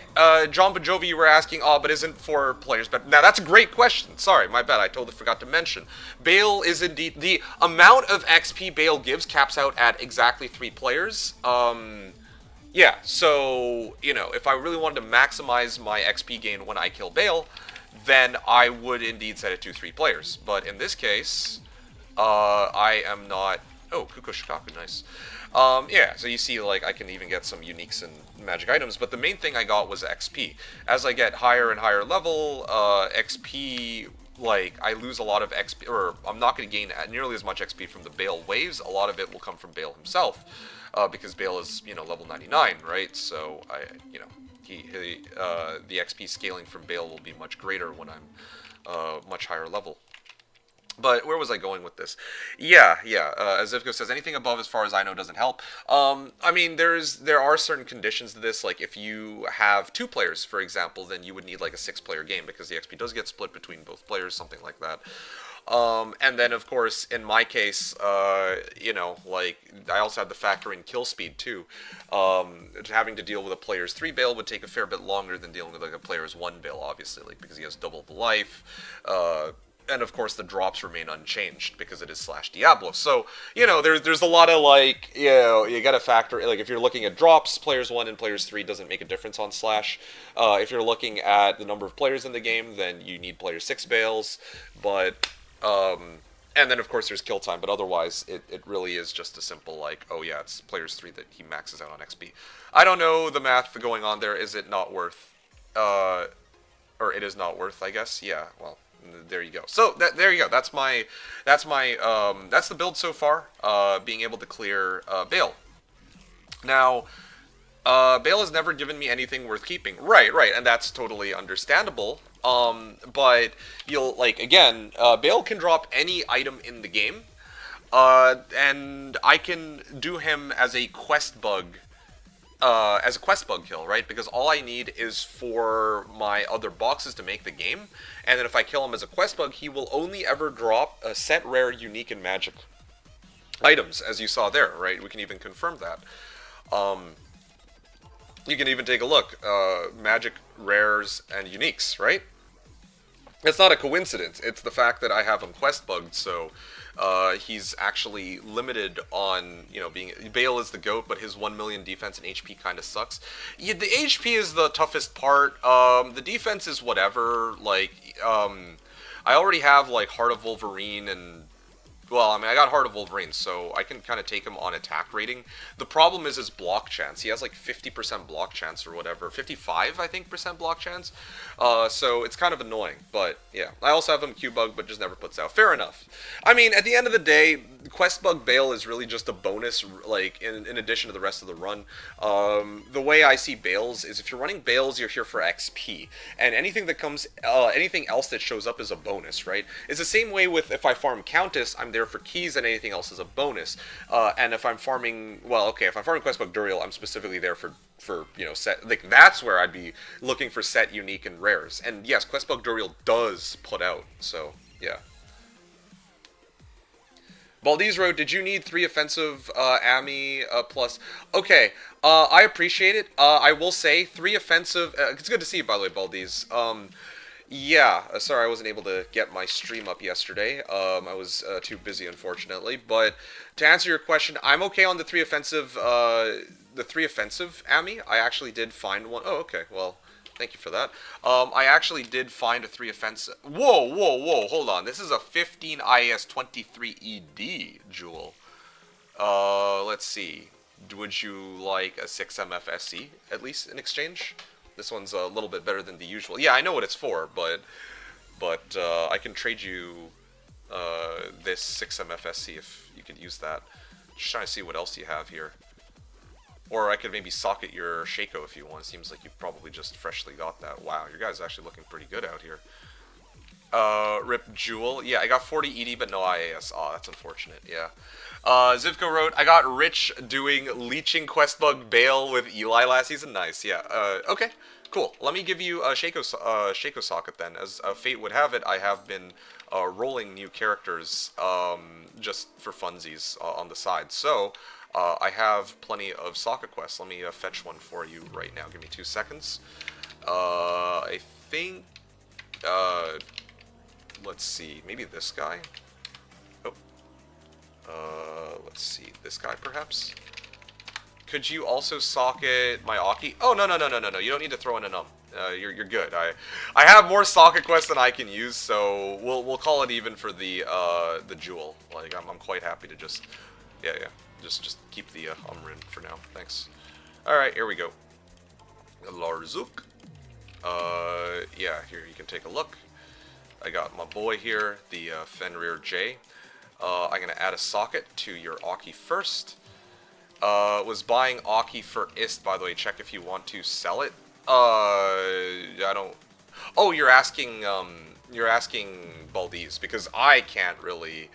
[SPEAKER 1] John Bajovi, you were asking, but isn't 4 players better? Now, that's a great question. Sorry, my bad. I totally forgot to mention. Bale is indeed... The amount of XP Bale gives caps out at exactly 3 players. Yeah, so, you know, if I really wanted to maximize my XP gain when I kill Bale, then I would indeed set it to 3 players. But in this case, I am not... Oh, Kuko Shikaku, nice. Yeah, so you see, like, I can even get some uniques and magic items, but the main thing I got was XP. As I get higher and higher level, XP, like, I lose a lot of XP, or I'm not going to gain nearly as much XP from the Bale waves. A lot of it will come from Bale himself. Because Bale is, you know, level 99, right? So, the XP scaling from Bale will be much greater when I'm much higher level. But where was I going with this? Yeah. As Zivko says, anything above, as far as I know, doesn't help. I mean, there are certain conditions to this. Like, if you have 2 players, for example, then you would need like a 6-player game because the XP does get split between both players, something like that. And then, of course, in my case, you know, like, I also had to factor in kill speed, too. Having to deal with a player's 3 Bale would take a fair bit longer than dealing with, like, a player's 1 Bale, obviously, like, because he has double the life. And, of course, the drops remain unchanged because it is Slashdiablo. So, you know, there's a lot of, like, you know, you gotta factor, like, if you're looking at drops, players 1 and players 3 doesn't make a difference on Slash. If you're looking at the number of players in the game, then you need player 6 Bales, but... and then, of course, there's kill time, but otherwise, it really is just a simple, like, oh, yeah, it's players 3 that he maxes out on XP. I don't know the math going on there. Is it not worth, or it is not worth, I guess? Yeah, well, there you go. So, there you go. That's the build so far, being able to clear, Bale. Now, Bale has never given me anything worth keeping. Right, and that's totally understandable. But you'll, like, again, Bale can drop any item in the game, and I can do him as a quest bug kill, right? Because all I need is for my other boxes to make the game, and then if I kill him as a quest bug, he will only ever drop a set rare, unique, and magic items, as you saw there, right? We can even confirm that. You can even take a look, magic, rares, and uniques, right? It's not a coincidence. It's the fact that I have him quest bugged, so he's actually limited on, being... Bale is the GOAT, but his 1 million defense and HP kind of sucks. Yeah, the HP is the toughest part. The defense is whatever. Like, I already have, like, Heart of Wolverine and... Well, I mean, I got Heart of Wolverine, so I can kind of take him on attack rating. The problem is his block chance. He has like 50% block chance or whatever. 55, I think, percent block chance. So it's kind of annoying, but yeah. I also have him Q-Bug, but just never puts out. Fair enough. I mean, at the end of the day, Quest Bug Bale is really just a bonus, like, in addition to the rest of the run. The way I see Bales is if you're running Bales, you're here for XP. And anything that comes, anything else that shows up is a bonus, right? It's the same way with if I farm Countess, I'm there for keys, and anything else is a bonus. And if I'm farming, well, okay, if I'm farming Quest Bug Duriel, I'm specifically there for set, like, that's where I'd be looking for set, unique, and rares. And yes, Quest Bug Duriel does put out, so, yeah. Baldi's Road, did you need 3 offensive Ami plus? Okay, I appreciate it. I will say 3 offensive... it's good to see you, by the way, Baldi's. Yeah, sorry I wasn't able to get my stream up yesterday. I was too busy, unfortunately. But to answer your question, I'm okay on the 3 offensive... the 3 offensive Ami. I actually did find one. Oh, okay, well... Thank you for that. I actually did find a 3 offensive... Whoa, hold on. This is a 15 IS 23 ED jewel. Let's see. Would you like a 6 MFSC, at least, in exchange? This one's a little bit better than the usual. Yeah, I know what it's for, but I can trade you this 6 MFSC if you could use that. Just trying to see what else you have here. Or I could maybe socket your Shaco if you want. It seems like you probably just freshly got that. Wow, your guy's actually looking pretty good out here. Rip Jewel. Yeah, I got 40 ED, but no IAS. Aw, that's unfortunate, yeah. Zivko wrote, I got rich doing Leeching Questbug Bale with Eli last season. Nice, yeah. Okay, cool. Let me give you a Shaco socket then. As fate would have it, I have been rolling new characters just for funsies on the side. So... I have plenty of socket quests. Let me fetch one for you right now. Give me 2 seconds. I think... let's see. Maybe this guy? Oh. Let's see. This guy, perhaps? Could you also socket my Aki? Oh, no. You don't need to throw in a num. You're good. I have more socket quests than I can use, so we'll call it even for the jewel. Like, I'm quite happy to just... Yeah. Just keep the Umrin for now. Thanks. Alright, here we go. Larzuk. Yeah, here you can take a look. I got my boy here, the Fenrir J. I'm going to add a socket to your Aki first. Was buying Aki for Ist, by the way. Check if you want to sell it. I don't... Oh, you're asking Baldiz, because I can't really...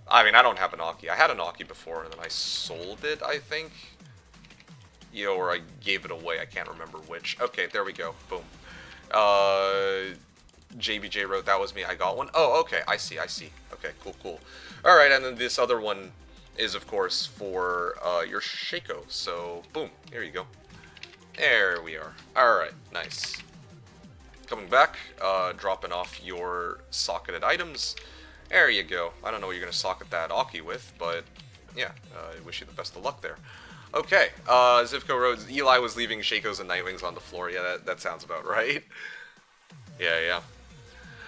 [SPEAKER 1] I mean, I don't have an Aki. I had an Aki before, and then I sold it, I think. Or I gave it away. I can't remember which. Okay, there we go. Boom. JBJ wrote, that was me. I got one. Oh, okay. I see. Okay, cool. Alright, and then this other one is, of course, for your Shaco. So, boom. Here you go. There we are. Alright, nice. Coming back, dropping off your socketed items. There you go. I don't know what you're going to socket that Aki with, but yeah, I wish you the best of luck there. Okay, Zivko wrote, Eli was leaving Shakos and Nightwings on the floor. Yeah, that sounds about right. Yeah.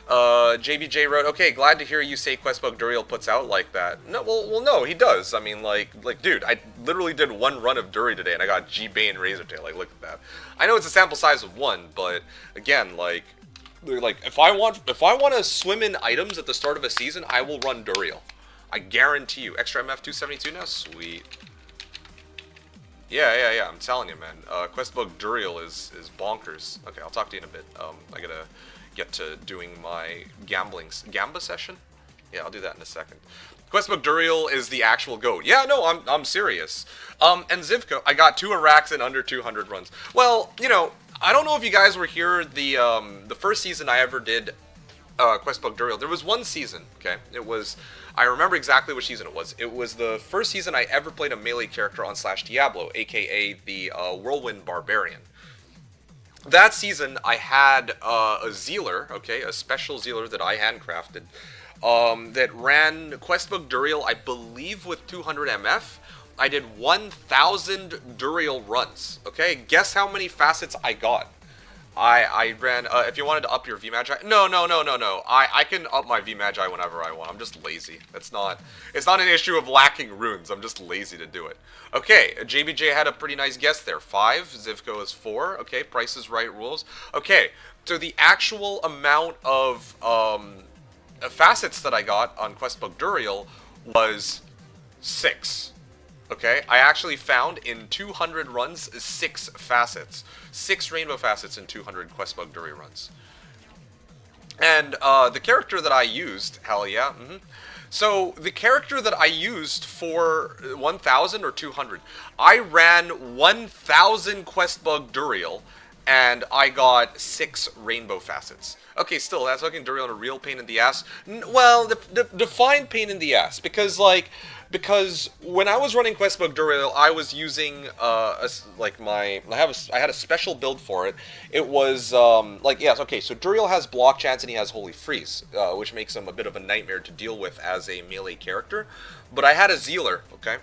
[SPEAKER 1] JBJ wrote, okay, glad to hear you say Questbug Duriel puts out like that. No, well, no, he does. I mean, like, dude, I literally did 1 run of Duri today, and I got G-Bane Razortail. Like, look at that. I know it's a sample size of 1, but again, like, if I want to swim in items at the start of a season, I will run Duriel. I guarantee you. Extra MF 272 now? Sweet. Yeah, I'm telling you, man. Questbug Duriel is bonkers. Okay, I'll talk to you in a bit. I gotta get to doing my Gamba session. Yeah, I'll do that in a second. Questbook Duriel is the actual GOAT. Yeah, no, I'm serious. And Zivko, I got 2 Iraqs in under 200 runs. Well, you know, I don't know if you guys were here the first season I ever did Questbook Duriel. There was one season, okay? It was, I remember exactly what season it was. It was the first season I ever played a melee character on Slashdiablo, aka the Whirlwind Barbarian. That season, I had a Zealer, okay, a special Zealer that I handcrafted, that ran Questbook Duriel, I believe, with 200 MF. I did 1,000 Duriel runs, okay? Guess how many facets I got? I ran, if you wanted to up your VMagi, no. I can up my VMagi whenever I want. I'm just lazy. It's not an issue of lacking runes. I'm just lazy to do it. Okay, JBJ had a pretty nice guess there. 5, Zivko is 4. Okay, Price is Right rules. Okay, so the actual amount of facets that I got on Questbook Duriel was 6. Okay, I actually found in 200 runs 6 facets. 6 rainbow facets in 200 Questbook Duriel runs. And the character that I used, hell yeah, So the character that I used for 1,000 or 200, I ran 1,000 Questbook Duriel, and I got 6 rainbow facets. Okay, still, that's fucking Duriel in a real pain in the ass. Well, define pain in the ass, because when I was running Questbook Duriel, I was using I had a special build for it. It was yes, okay. So Duriel has block chance and he has Holy Freeze, which makes him a bit of a nightmare to deal with as a melee character. But I had a Zealer, okay.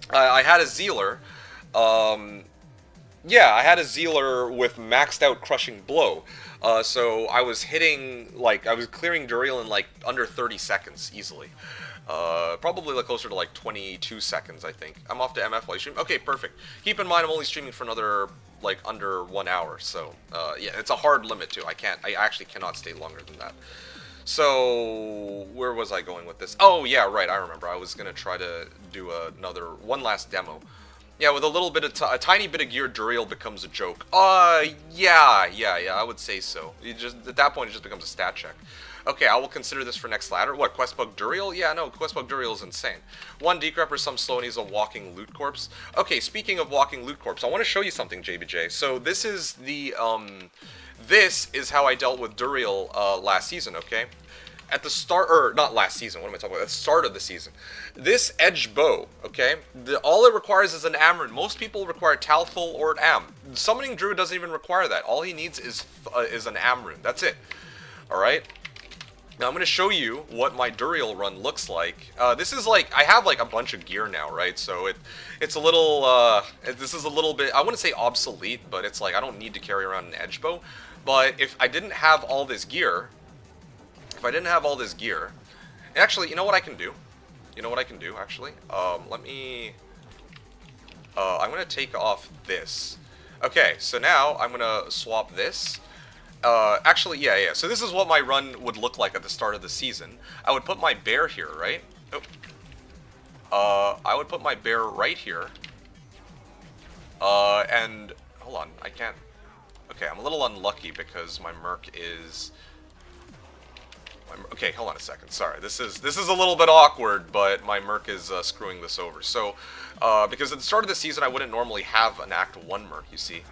[SPEAKER 1] I had a Zealer. Yeah, I had a Zealer with maxed out Crushing Blow. So I was hitting, I was clearing Duriel in, under 30 seconds, easily. Probably closer to, 22 seconds, I think. I'm off to MF while you stream. Okay, perfect. Keep in mind, I'm only streaming for another, under 1 hour. So, yeah, it's a hard limit, too. I actually cannot stay longer than that. So, where was I going with this? Oh, yeah, right, I remember. I was going to try to do one last demo. Yeah, with a little bit of a tiny bit of gear, Duriel becomes a joke. Yeah, I would say so. At that point, it just becomes a stat check. Okay, I will consider this for next ladder. What, Questbook Duriel? Yeah, no, Questbook Duriel is insane. 1 decrepper, some slow, and he's a walking loot corpse. Okay, speaking of walking loot corpse, I want to show you something, JBJ. So this is this is how I dealt with Duriel last season, okay? At the start, or not last season, what am I talking about? At the start of the season. This edge bow, okay, all it requires is an Amrun. Most people require Talthul or an Am. Summoning Druid doesn't even require that. All he needs is an Amrun. That's it. Alright? Now I'm going to show you what my Duriel run looks like. This is I have a bunch of gear now, right? So it's a little, this is a little bit, I wouldn't say obsolete, but it's I don't need to carry around an edge bow. But if I didn't have all this gear, actually, you know what I can do? Actually? Let me, I'm going to take off this. Okay, so now I'm going to swap this. Actually, yeah. So this is what my run would look like at the start of the season. I would put my bear here, right? Oh. I would put my bear right here. And, hold on, I can't. Okay, I'm a little unlucky because my Merc is... Okay, hold on a second. Sorry, this is a little bit awkward, but my Merc is screwing this over. So, because at the start of the season, I wouldn't normally have an Act 1 Merc, you see.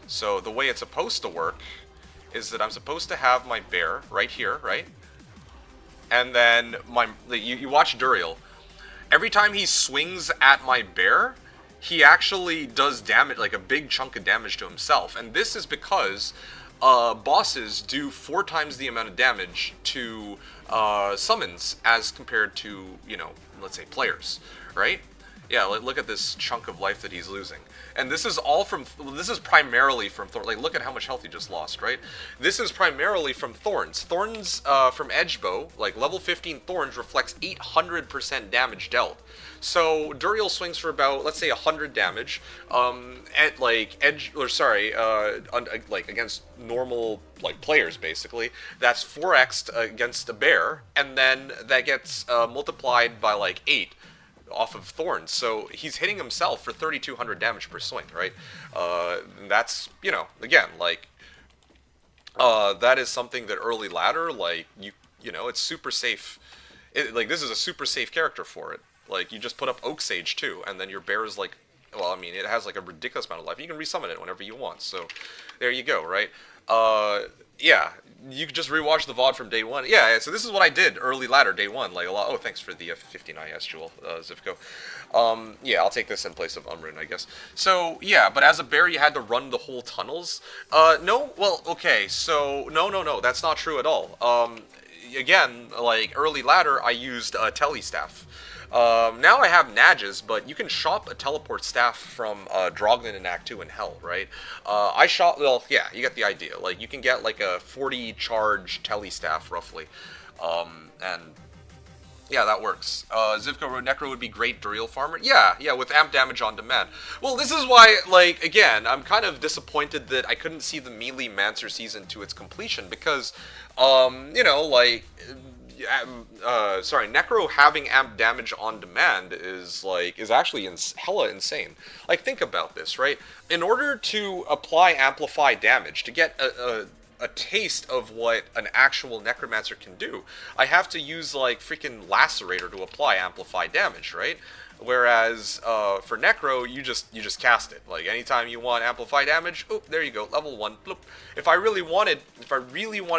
[SPEAKER 1] So the way it's supposed to work is that I'm supposed to have my bear right here, right? And then you watch Duriel. Every time he swings at my bear, he actually does damage, a big chunk of damage to himself. And this is because bosses do 4 times the amount of damage to summons as compared to, let's say players, right? Yeah, look at this chunk of life that he's losing. And this is all from, this is primarily from Thorns. Look at how much health he just lost, right? This is primarily from Thorns. Thorns from Edgebow, level 15 Thorns reflects 800% damage dealt. So Duriel swings for about, let's say, 100 damage, at against normal players basically. That's 4x against a bear, and then that gets multiplied by 8 off of Thorns. So he's hitting himself for 3,200 damage per swing, right? That's, again, That is something that early ladder, like, you know, it's super safe. Like, this is a super safe character for it. Like, you just put up Oak Sage too, and then your bear is like, well, I mean, it has like a ridiculous amount of life. You can resummon it whenever you want. So, there you go, right? Uh, yeah, you could just rewatch the VOD from day one. Yeah, so this is what I did early ladder day one. Like a lot. Oh, thanks for the 59S Jewel, Zivko. Yeah, I'll take this in place of Umrun, I guess. So yeah, but as a bear, you had to run the whole tunnels. No, well, okay, so no, that's not true at all. Again, like early ladder, I used Telly Staff. Now I have Nadges, but you can shop a teleport staff from Droglin in Act 2 in Hell, right? I shop, well, yeah, you get the idea. Like, you can get like a 40 charge Telly staff, roughly. And yeah, that works. Zivko Road Necro would be great Duriel Farmer. Yeah, with amp damage on demand. Well, this is why, like, again, I'm kind of disappointed that I couldn't see the Melee Mancer season to its completion, because, you know, like, sorry, Necro having amp damage on demand is, like, is actually hella insane. Like, think about this, right? In order to apply amplify damage, to get a taste of what an actual necromancer can do, I have to use like freaking lacerator to apply amplify damage, right? Whereas for necro, you just cast it. Like anytime you want amplify damage, oh, there you go, level 1. Bloop. If I really wanted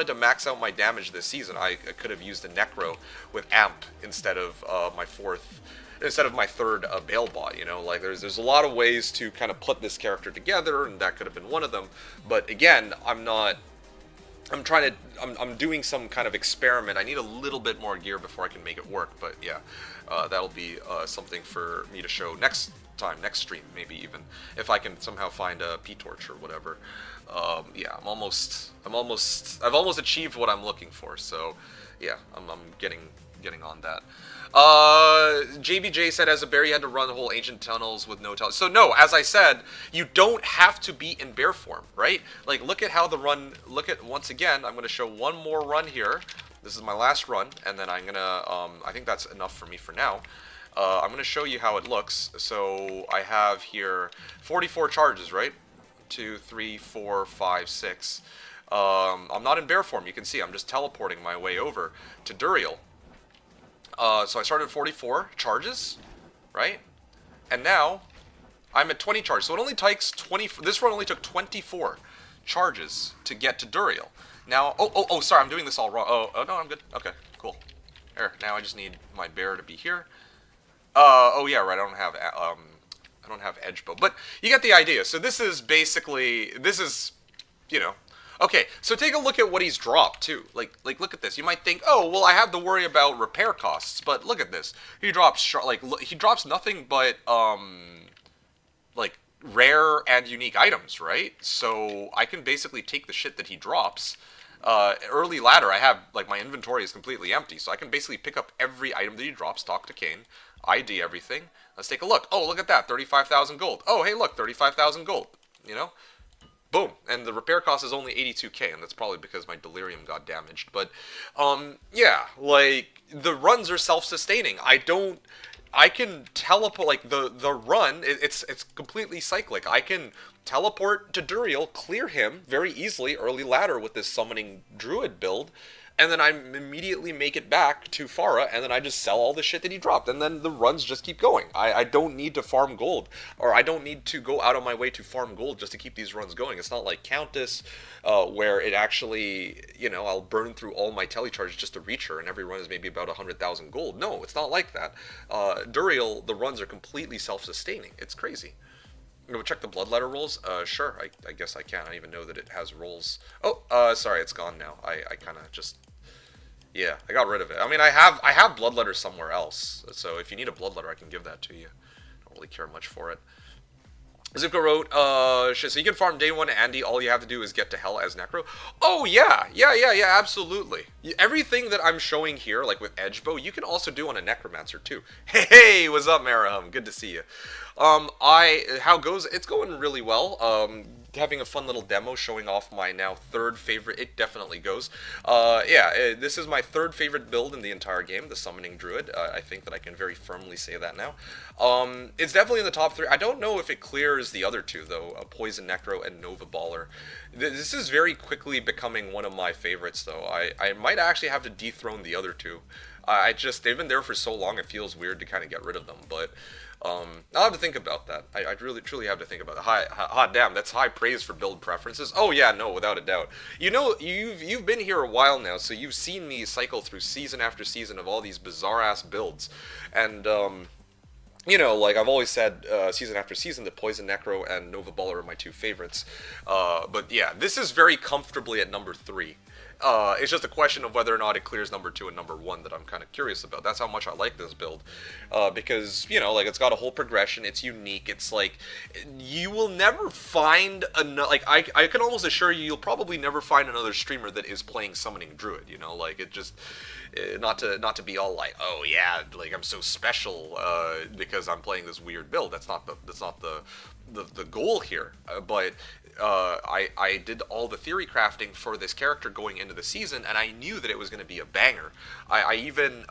[SPEAKER 1] to max out my damage this season, I could have used a necro with amp instead of my third Bale bot, you know, like there's a lot of ways to kind of put this character together, and that could have been one of them. But again, I'm doing some kind of experiment. I need a little bit more gear before I can make it work, but yeah, that'll be something for me to show next time, next stream, maybe even, if I can somehow find a P-Torch or whatever. Yeah, I've almost achieved what I'm looking for, so yeah, I'm getting on that. JBJ said as a bear you had to run the whole ancient tunnels with no tunnels. So no, as I said, you don't have to be in bear form, right? Like look at how the run, once again, I'm going to show one more run here. This is my last run, and then I'm going to, I think that's enough for me for now. I'm going to show you how it looks. So I have here 44 charges, right? 2, 3, 4, 5, 6. I'm not in bear form, you can see. I'm just teleporting my way over to Duriel. So I started at 44 charges, right? And now I'm at 20 charges. So it only takes 20. This run only took 24 charges to get to Duriel. Now, sorry, I'm doing this all wrong. Oh no, I'm good. Okay, cool. Here, now I just need my bear to be here. Oh yeah, right. I don't have edge bow, but you get the idea. So this is basically, you know. Okay, so take a look at what he's dropped too. Like look at this. You might think, oh, well, I have to worry about repair costs, but look at this. He drops he drops nothing but like rare and unique items, right? So I can basically take the shit that he drops. Early ladder, I have like my inventory is completely empty, so I can basically pick up every item that he drops, talk to Kane, ID everything. Let's take a look. Oh, look at that, 35,000 gold. Oh, hey, look, 35,000 gold. You know. Boom, and the repair cost is only 82k, and that's probably because my delirium got damaged. But, yeah, like, the runs are self-sustaining. I can teleport, like, the run, it's completely cyclic. I can teleport to Duriel, clear him very easily, early ladder with this summoning druid build, and then I immediately make it back to Farah, and then I just sell all the shit that he dropped, and then the runs just keep going. I don't need to farm gold, or I don't need to go out of my way to farm gold just to keep these runs going. It's not like Countess, where it actually, you know, I'll burn through all my telecharges just to reach her, and every run is maybe about 100,000 gold. No, it's not like that. Duriel, the runs are completely self-sustaining. It's crazy. Go check the bloodletter rolls. Sure, I guess I can. I don't even know that it has rolls. Oh, sorry, it's gone now. I kind of just, yeah, I got rid of it. I mean, I have bloodletter somewhere else. So if you need a bloodletter, I can give that to you. I don't really care much for it. Zivko wrote, so you can farm day one, Andy. All you have to do is get to hell as Necro. Oh, yeah, absolutely. Everything that I'm showing here, like with Edgebow, you can also do on a Necromancer, too. Hey, what's up, Marahum? Good to see you. How goes? It's going really well. having a fun little demo showing off my now third favorite. It definitely goes. This is my third favorite build in the entire game, the Summoning Druid. I think that I can very firmly say that now. It's definitely in the top three. I don't know if it clears the other two though, Poison Necro and Nova Baller. This is very quickly becoming one of my favorites though. I might actually have to dethrone the other two. They've been there for so long, it feels weird to kind of get rid of them, but I'll have to think about that. I really, truly have to think about it. Hot damn, that's high praise for build preferences. Oh yeah, no, without a doubt. You know, you've been here a while now, so you've seen me cycle through season after season of all these bizarre-ass builds. And, you know, like I've always said, season after season, that Poison Necro and Nova Baller are my two favorites. But yeah, this is very comfortably at number 3. It's just a question of whether or not it clears number 2 and number 1 that I'm kind of curious about. That's how much I like this build. Because, you know, like, it's got a whole progression, it's unique, it's like, you will never find like, I can almost assure you, you'll probably never find another streamer that is playing Summoning Druid, you know, like, it just, not to be all like, oh yeah, like, I'm so special, because I'm playing this weird build. That's not the goal here, but I did all the theory crafting for this character going into the season, and I knew that it was going to be a banger. I even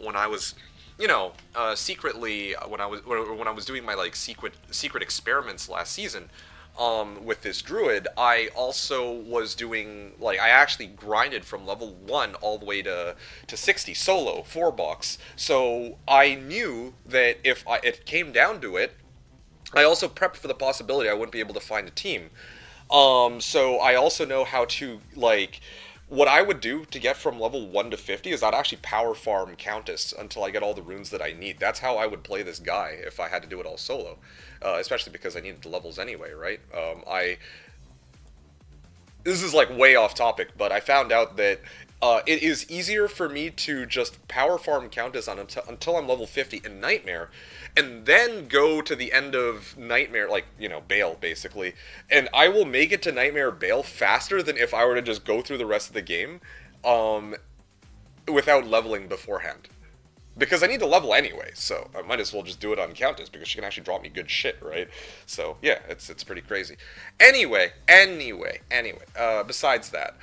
[SPEAKER 1] when I was, you know, secretly when I was doing my like secret experiments last season. With this druid, I also was doing, like, I actually grinded from level 1 all the way to 60 solo 4-box. So I knew that if it came down to it, I also prepped for the possibility I wouldn't be able to find a team. So I also know how to, like, what I would do to get from level 1 to 50 is I'd actually power farm Countess until I get all the runes that I need. That's how I would play this guy if I had to do it all solo. Especially because I needed the levels anyway, right? This is like way off topic, but I found out that it is easier for me to just power farm Countess on until I'm level 50 in Nightmare, and then go to the end of Nightmare, like, you know, Bale, basically, and I will make it to Nightmare Bale faster than if I were to just go through the rest of the game without leveling beforehand. Because I need to level anyway, so I might as well just do it on Countess, because she can actually drop me good shit, right? So, yeah, it's pretty crazy. Anyway, besides that,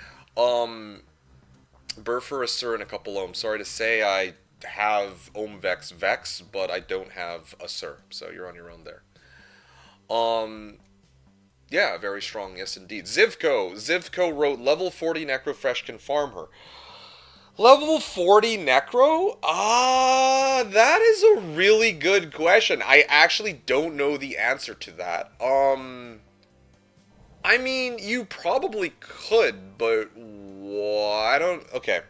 [SPEAKER 1] Burr for a Sir and a couple Ohm. Sorry to say I have Ohm Vex, but I don't have a Sir, so you're on your own there. Yeah, very strong, yes indeed. Zivko wrote, level 40 Necrofresh can farm her. Level 40 Necro? That is a really good question. I actually don't know the answer to that. I mean, you probably could, but I don't. Okay,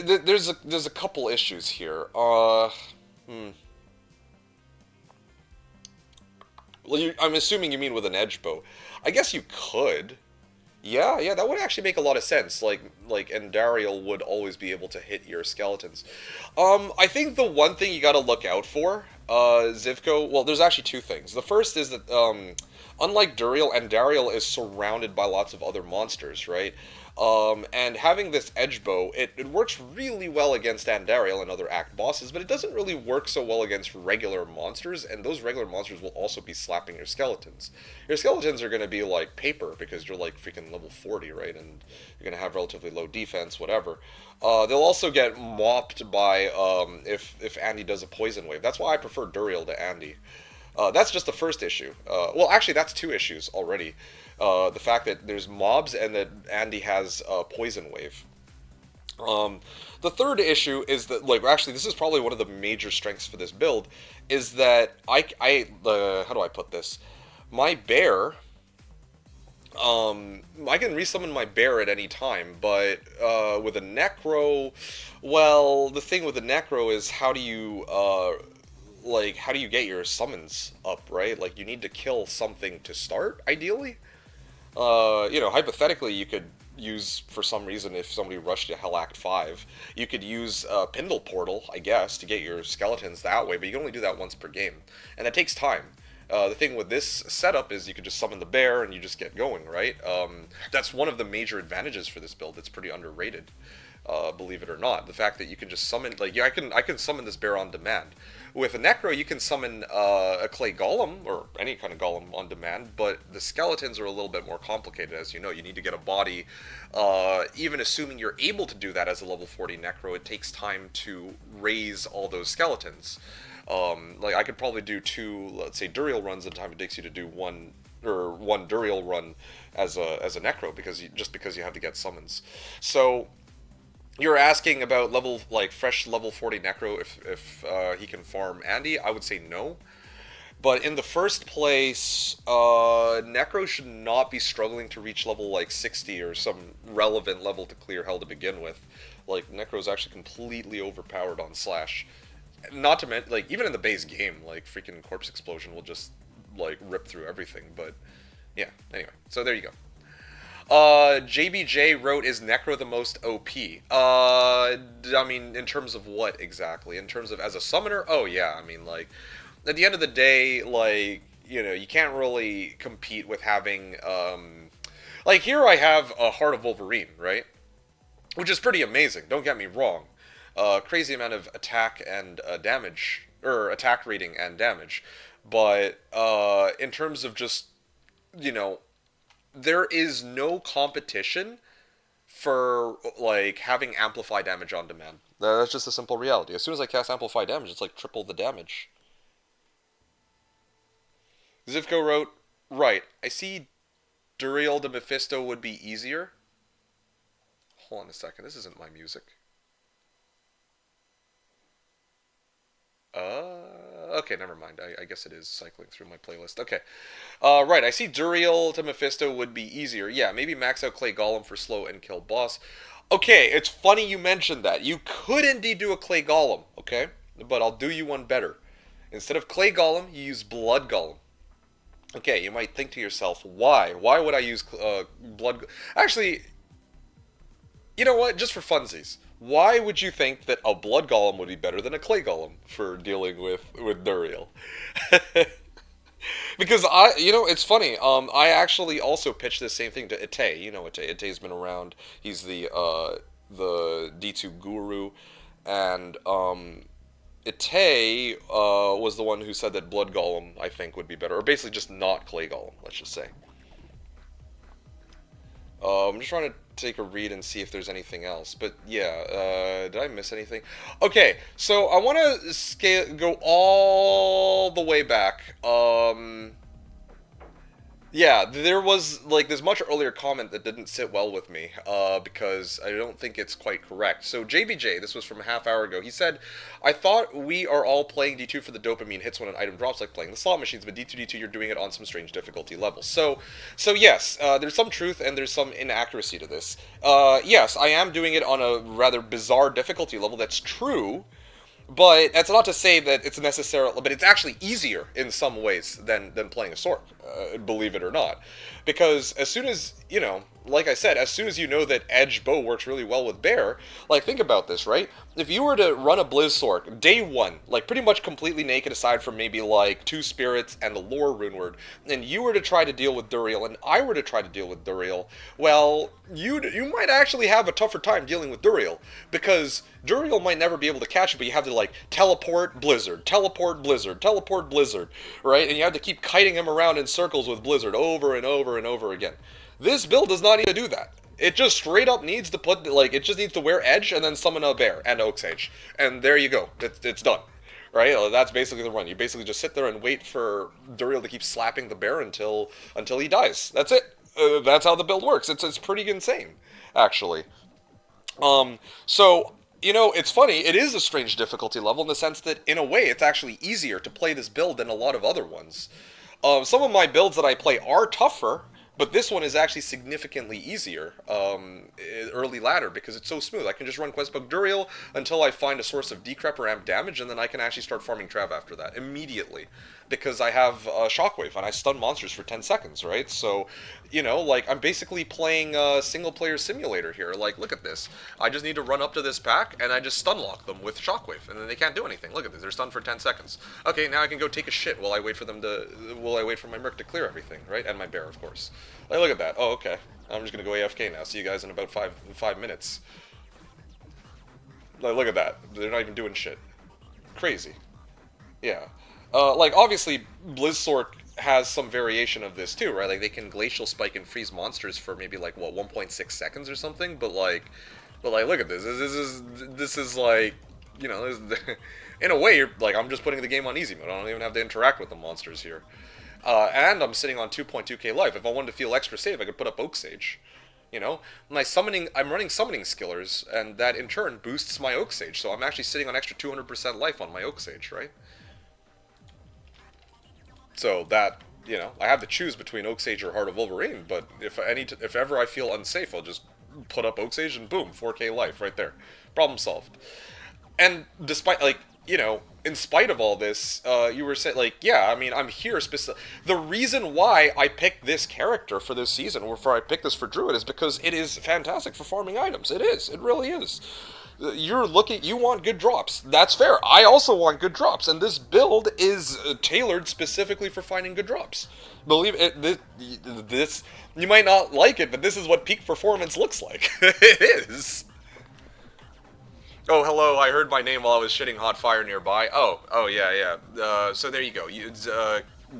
[SPEAKER 1] there's a couple issues here. Well, I'm assuming you mean with an edge bow. I guess you could. Yeah, that would actually make a lot of sense. Like Andariel would always be able to hit your skeletons. I think the one thing you gotta look out for, Zivko, well, there's actually two things. The first is that, unlike Duriel, Andariel is surrounded by lots of other monsters, right? And having this edge bow, it works really well against Andariel and other act bosses, but it doesn't really work so well against regular monsters, and those regular monsters will also be slapping your skeletons. Your skeletons are going to be like paper, because you're like freaking level 40, right? And you're going to have relatively low defense, whatever. They'll also get mopped by, if Andy does a poison wave. That's why I prefer Duriel to Andy. That's just the first issue. Well, actually, that's two issues already. The fact that there's mobs and that Andy has a poison wave. The third issue is that, like, actually, this is probably one of the major strengths for this build, is that how do I put this? My bear, I can resummon my bear at any time, but with a Necro, well, the thing with a Necro is how do you get your summons up, right? Like, you need to kill something to start, ideally. You know, hypothetically, you could use, for some reason, if somebody rushed you Hell Act 5, you could use Pindle Portal, I guess, to get your skeletons that way, but you can only do that once per game, and that takes time. The thing with this setup is you could just summon the bear and you just get going, right? That's one of the major advantages for this build. It's pretty underrated. believe it or not. The fact that you can just summon, like, yeah, I can summon this bear on demand. With a Necro, you can summon a Clay Golem, or any kind of Golem on demand, but the skeletons are a little bit more complicated, as you know. You need to get a body. Even assuming you're able to do that as a level 40 Necro, it takes time to raise all those skeletons. Like, I could probably do 2, let's say, Duriel runs the time it takes you to do one Duriel run as a Necro, just because you have to get summons. So you're asking about fresh level 40 Necro if he can farm Andy. I would say no. But in the first place, Necro should not be struggling to reach level 60 or some relevant level to clear hell to begin with. Like, Necro's actually completely overpowered on Slash. Not to mention, even in the base game, freaking Corpse Explosion will just rip through everything. But yeah, anyway, so there you go. JBJ wrote, is Necro the most OP? I mean, in terms of what exactly? In terms of as a summoner? Oh yeah, I mean, at the end of the day, you can't really compete with having, here I have a Heart of Wolverine, right? Which is pretty amazing, don't get me wrong. Crazy amount of attack and damage, or attack rating and damage. But, in terms of just, there is no competition for, having Amplify damage on demand. That's just a simple reality. As soon as I cast Amplify damage, it's triple the damage. Zivko wrote, right, I see Duriel to Mephisto would be easier. Hold on a second, this isn't my music. Okay, never mind. I guess it is cycling through my playlist. Okay. Right, I see Duriel to Mephisto would be easier. Yeah, maybe max out Clay Golem for slow and kill boss. Okay, it's funny you mentioned that. You could indeed do a Clay Golem, okay? But I'll do you one better. Instead of Clay Golem, you use Blood Golem. Okay, you might think to yourself, why? Why would I use Blood... Actually, you know what? Just for funsies. Why would you think that a Blood Golem would be better than a Clay Golem for dealing with Duriel? Because it's funny. I actually also pitched the same thing to Ite. You know Ite. Ite's been around. He's the D2 guru, and Ite was the one who said that Blood Golem, I think, would be better, or basically just not Clay Golem. Let's just say. I'm just trying to take a read and see if there's anything else. But yeah, did I miss anything? Okay, so I want to go all the way back. Yeah, there was this much earlier comment that didn't sit well with me, because I don't think it's quite correct. So JBJ, this was from a half hour ago, he said, I thought we are all playing D2 for the dopamine hits when an item drops, like playing the slot machines, but D2 you're doing it on some strange difficulty levels. So yes, there's some truth and there's some inaccuracy to this. Yes, I am doing it on a rather bizarre difficulty level, that's true. But that's not to say that it's necessarily, but it's actually easier in some ways than playing a sword, believe it or not. Because as soon as, like I said, as soon as you know that Edge Bow works really well with Bear, think about this, right? If you were to run a Blizz Sword, day one, pretty much completely naked aside from maybe 2 spirits and the lore rune word, and you were to try to deal with Duriel, and I were to try to deal with Duriel, well, you might actually have a tougher time dealing with Duriel, because Duriel might never be able to catch it, but you have to teleport Blizzard, teleport Blizzard, teleport Blizzard, right? And you have to keep kiting him around in circles with Blizzard over and over and over again. This build does not need to do that. It just straight up needs to put, it just needs to wear Edge and then summon a Bear and Oak Sage. And there you go. It's done. Right? That's basically the run. You basically just sit there and wait for Duriel to keep slapping the Bear until he dies. That's it. That's how the build works. It's pretty insane, actually. So, it's funny. It is a strange difficulty level in the sense that, in a way, it's actually easier to play this build than a lot of other ones. Some of my builds that I play are tougher, but this one is actually significantly easier, early ladder, because it's so smooth. I can just run Questbook Duriel until I find a source of decrep or amp damage, and then I can actually start farming Trav after that, immediately. Because I have Shockwave, and I stun monsters for 10 seconds, right? So, I'm basically playing a single-player simulator here. Look at this. I just need to run up to this pack, and I just stun lock them with Shockwave, and then they can't do anything. Look at this, they're stunned for 10 seconds. Okay, now I can go take a shit while I wait for my Merc to clear everything, right? And my Bear, of course. Look at that. Oh, okay. I'm just gonna go AFK now. See you guys in about five minutes. Like, look at that. They're not even doing shit. Crazy. Yeah. Like, obviously, Blizzsork has some variation of this too, right? Like, they can glacial spike and freeze monsters for maybe, like, what, 1.6 seconds or something? But like, look at this. This is like, you know, in a way, you're, like, I'm just putting the game on easy mode. I don't even have to interact with the monsters here. And I'm sitting on 2.2k life. If I wanted to feel extra safe, I could put up Oak Sage. You know, I'm running summoning skillers, and that in turn boosts my Oak Sage. So I'm actually sitting on extra 200% life on my Oak Sage, right? So that, you know, I have to choose between Oak Sage or Heart of Wolverine. But if ever I feel unsafe, I'll just put up Oak Sage and boom, 4k life right there, problem solved. And despite, like, you know, in spite of all this, you were saying, like, yeah, I mean, I'm here specific. The reason why I picked this character for this season, or for I picked this for Druid, is because it is fantastic for farming items. It is. It really is. You want good drops. That's fair. I also want good drops, and this build is tailored specifically for finding good drops. Believe it, this, you might not like it, but this is what peak performance looks like. It is. Oh, hello, I heard my name while I was shitting hot fire nearby. Oh, yeah. So there you go.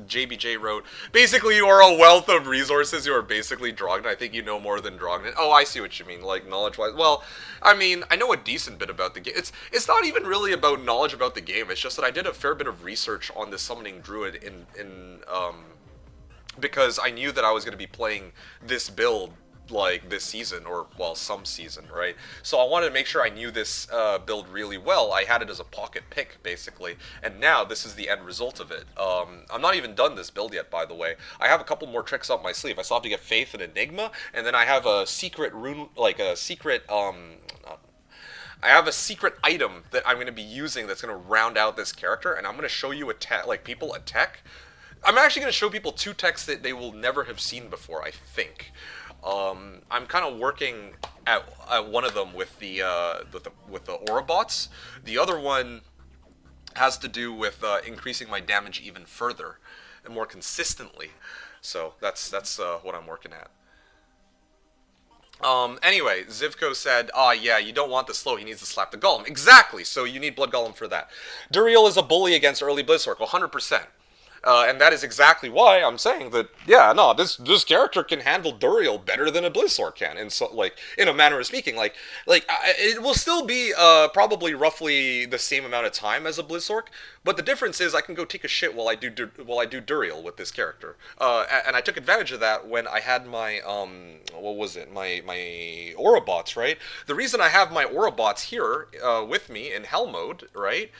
[SPEAKER 1] JBJ wrote, basically you are a wealth of resources. You are basically Drognet. I think you know more than Drognet. Oh, I see what you mean, like, knowledge-wise. Well, I mean, I know a decent bit about the game. It's not even really about knowledge about the game. It's just that I did a fair bit of research on this summoning druid because I knew that I was going to be playing this build like this season, or well, some season, right? So I wanted to make sure I knew this build really well. I had it as a pocket pick, basically, and now this is the end result of it. I'm not even done this build yet, by the way. I have a couple more tricks up my sleeve. I still have to get Faith and Enigma, and then I have a secret rune, like a secret, I have a secret item that I'm going to be using that's going to round out this character, and I'm going to show you people a tech. I'm actually going to show people two techs that they will never have seen before, I think. I'm kind of working at one of them with the aura bots. The other one has to do with increasing my damage even further and more consistently. So that's what I'm working at. Anyway, Zivko said, yeah, you don't want the slow, he needs to slap the Golem. Exactly, so you need Blood Golem for that. Duriel is a bully against early Blizzsork, 100%. And that is exactly why I'm saying that, yeah, no, this character can handle Duriel better than a Blizzsork can, and so, like, in a manner of speaking, it will still be probably roughly the same amount of time as a Blizzsork, but the difference is I can go take a shit while I do Duriel with this character, and I took advantage of that when I had my what was it, my Aura bots, right? The reason I have my Aura bots here with me in Hell mode, right?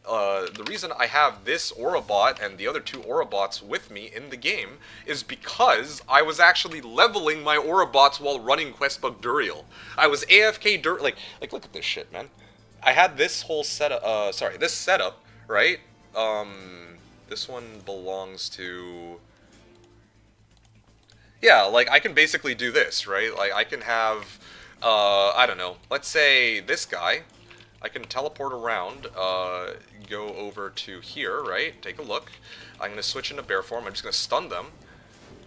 [SPEAKER 1] The reason I have this Aura bot and the other two Aura bots with me in the game is because I was actually leveling my Aura bots while running Questbug Duriel. I was AFK like look at this shit, man. I had this whole setup, this setup, right? This one belongs to... Yeah, like, I can basically do this, right? Like, I can have, I don't know, let's say this guy. I can teleport around, go over to here, right? Take a look. I'm going to switch into bear form. I'm just going to stun them.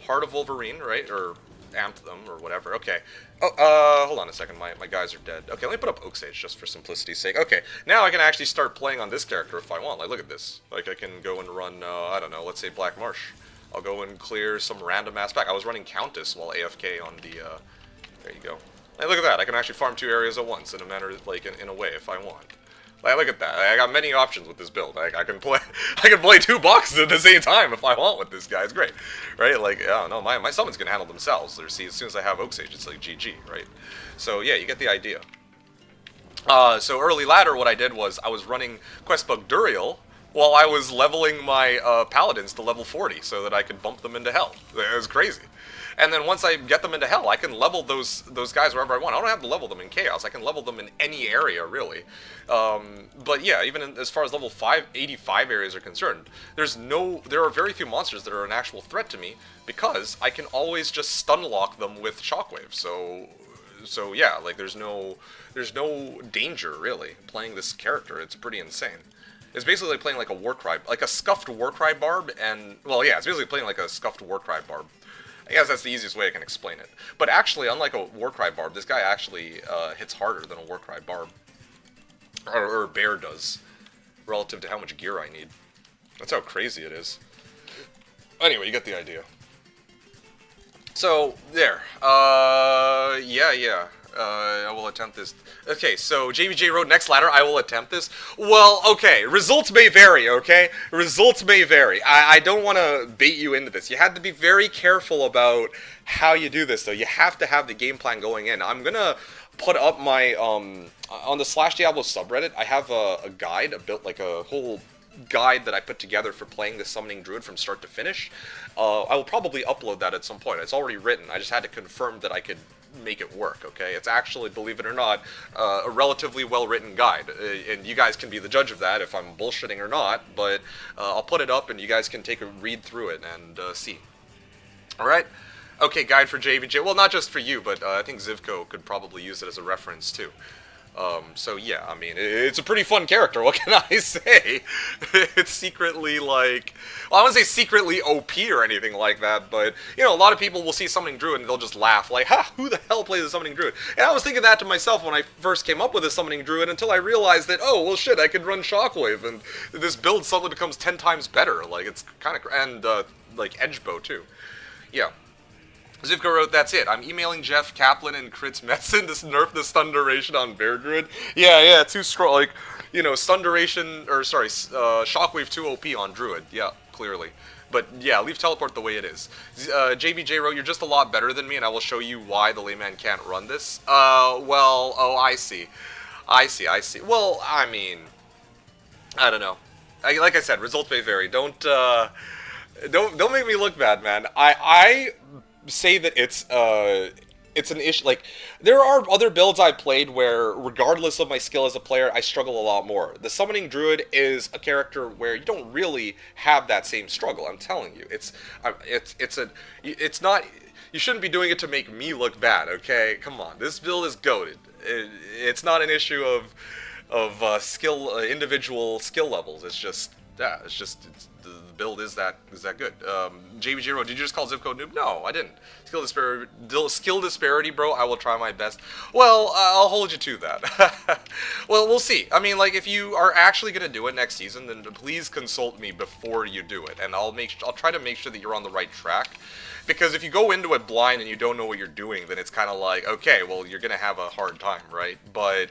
[SPEAKER 1] Heart of Wolverine, right? Or amp them, or whatever. Okay. Oh, hold on a second. My guys are dead. Okay, let me put up Oak Sage just for simplicity's sake. Okay, now I can actually start playing on this character if I want. Like, look at this. Like, I can go and run, I don't know, let's say Black Marsh. I'll go and clear some random ass pack. I was running Countess while AFK on the, there you go. Hey, look at that. I can actually farm two areas at once in a manner, like, in a way, if I want. Like, look at that. I got many options with this build. I can play two boxes at the same time if I want with this guy. It's great, right? Like, I don't know, my summons can handle themselves. See, as soon as I have Oak Sage, it's like GG, right? So, yeah, you get the idea. So early ladder, what I did was I was running Questbug Duriel while I was leveling my paladins to level 40 so that I could bump them into hell. It was crazy. And then once I get them into hell, I can level those guys wherever I want. I don't have to level them in chaos. I can level them in any area, really. But yeah, even as far as level 85 areas are concerned, there are very few monsters that are an actual threat to me because I can always just stun lock them with Shockwave. So yeah, like there's no danger really playing this character. It's pretty insane. It's basically like playing like a Warcry, like a scuffed Warcry barb, and well, yeah, it's basically playing like a scuffed Warcry barb. I guess that's the easiest way I can explain it. But actually, unlike a Warcry barb, this guy actually hits harder than a Warcry barb. or bear does, relative to how much gear I need. That's how crazy it is. Anyway, you get the idea. So, there. Yeah. I will attempt this. Okay, so JVJ wrote next ladder, I will attempt this. Well, okay, results may vary, okay? Results may vary. I don't want to bait you into this. You have to be very careful about how you do this, though. You have to have the game plan going in. I'm gonna put up my, on the Slashdiablo subreddit, I have a guide, like a whole guide that I put together for playing the Summoning Druid from start to finish. I will probably upload that at some point. It's already written. I just had to confirm that I could make it work, okay? It's actually, believe it or not, a relatively well-written guide, and you guys can be the judge of that if I'm bullshitting or not, but I'll put it up and you guys can take a read through it and see. Alright? Okay, guide for JVJ. Well, not just for you, but I think Zivko could probably use it as a reference, too. So yeah, I mean, it's a pretty fun character, what can I say? It's secretly, like, well, I wouldn't say secretly OP or anything like that, but, you know, a lot of people will see Summoning Druid and they'll just laugh, like, ha, who the hell plays a Summoning Druid? And I was thinking that to myself when I first came up with a Summoning Druid until I realized that, oh, well shit, I could run Shockwave, and this build suddenly becomes 10 times better, like, it's kind of, and, like, Edgebow, too. Yeah. Zivka wrote, that's it. I'm emailing Jeff Kaplan and Crits Metzen to nerf the stun duration on Bear Druid. Yeah, too strong. Like, you know, stun duration, or sorry, Shockwave 2 OP on Druid. Yeah, clearly. But yeah, leave teleport the way it is. JBJ wrote, you're just a lot better than me, and I will show you why the layman can't run this. Well, oh, I see. I see. Well, I mean, I don't know. Like I said, results may vary. Don't make me look bad, man. I say that it's an issue. Like, there are other builds I played where, regardless of my skill as a player, I struggle a lot more. The Summoning Druid is a character where you don't really have that same struggle. I'm telling you, it's not. You shouldn't be doing it to make me look bad. Okay, come on. This build is goated. It's not an issue of skill, individual skill levels. It's just the build is that good. JB0, did you just call zip code noob? No, I didn't. Skill disparity, bro. I will try my best. Well, I'll hold you to that. Well, we'll see. I mean, like, if you are actually gonna do it next season, then please consult me before you do it, and I'll try to make sure that you're on the right track. Because if you go into it blind and you don't know what you're doing, then it's kind of like, okay, well, you're gonna have a hard time, right? But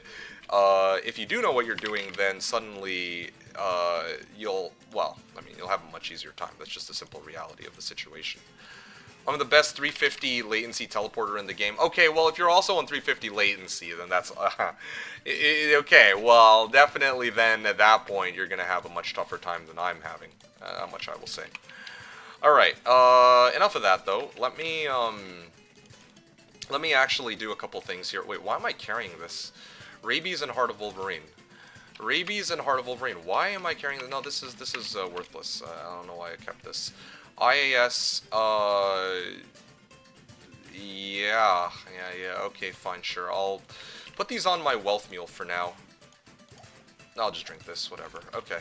[SPEAKER 1] if you do know what you're doing, then suddenly you'll have a much easier time. That's just the simple reality of the situation. I'm the best 350 latency teleporter in the game. Okay, well, if you're also on 350 latency, then that's okay. Well, definitely then at that point you're gonna have a much tougher time than I'm having. How much I will say. All right. Enough of that though. Let me actually do a couple things here. Wait, why am I carrying this? Rabies and Heart of Wolverine. Rabies and Heart of Wolverine. Why am I carrying this? No, this is worthless. I don't know why I kept this. IAS, yeah, okay, fine, sure. I'll put these on my wealth meal for now. I'll just drink this, whatever. Okay.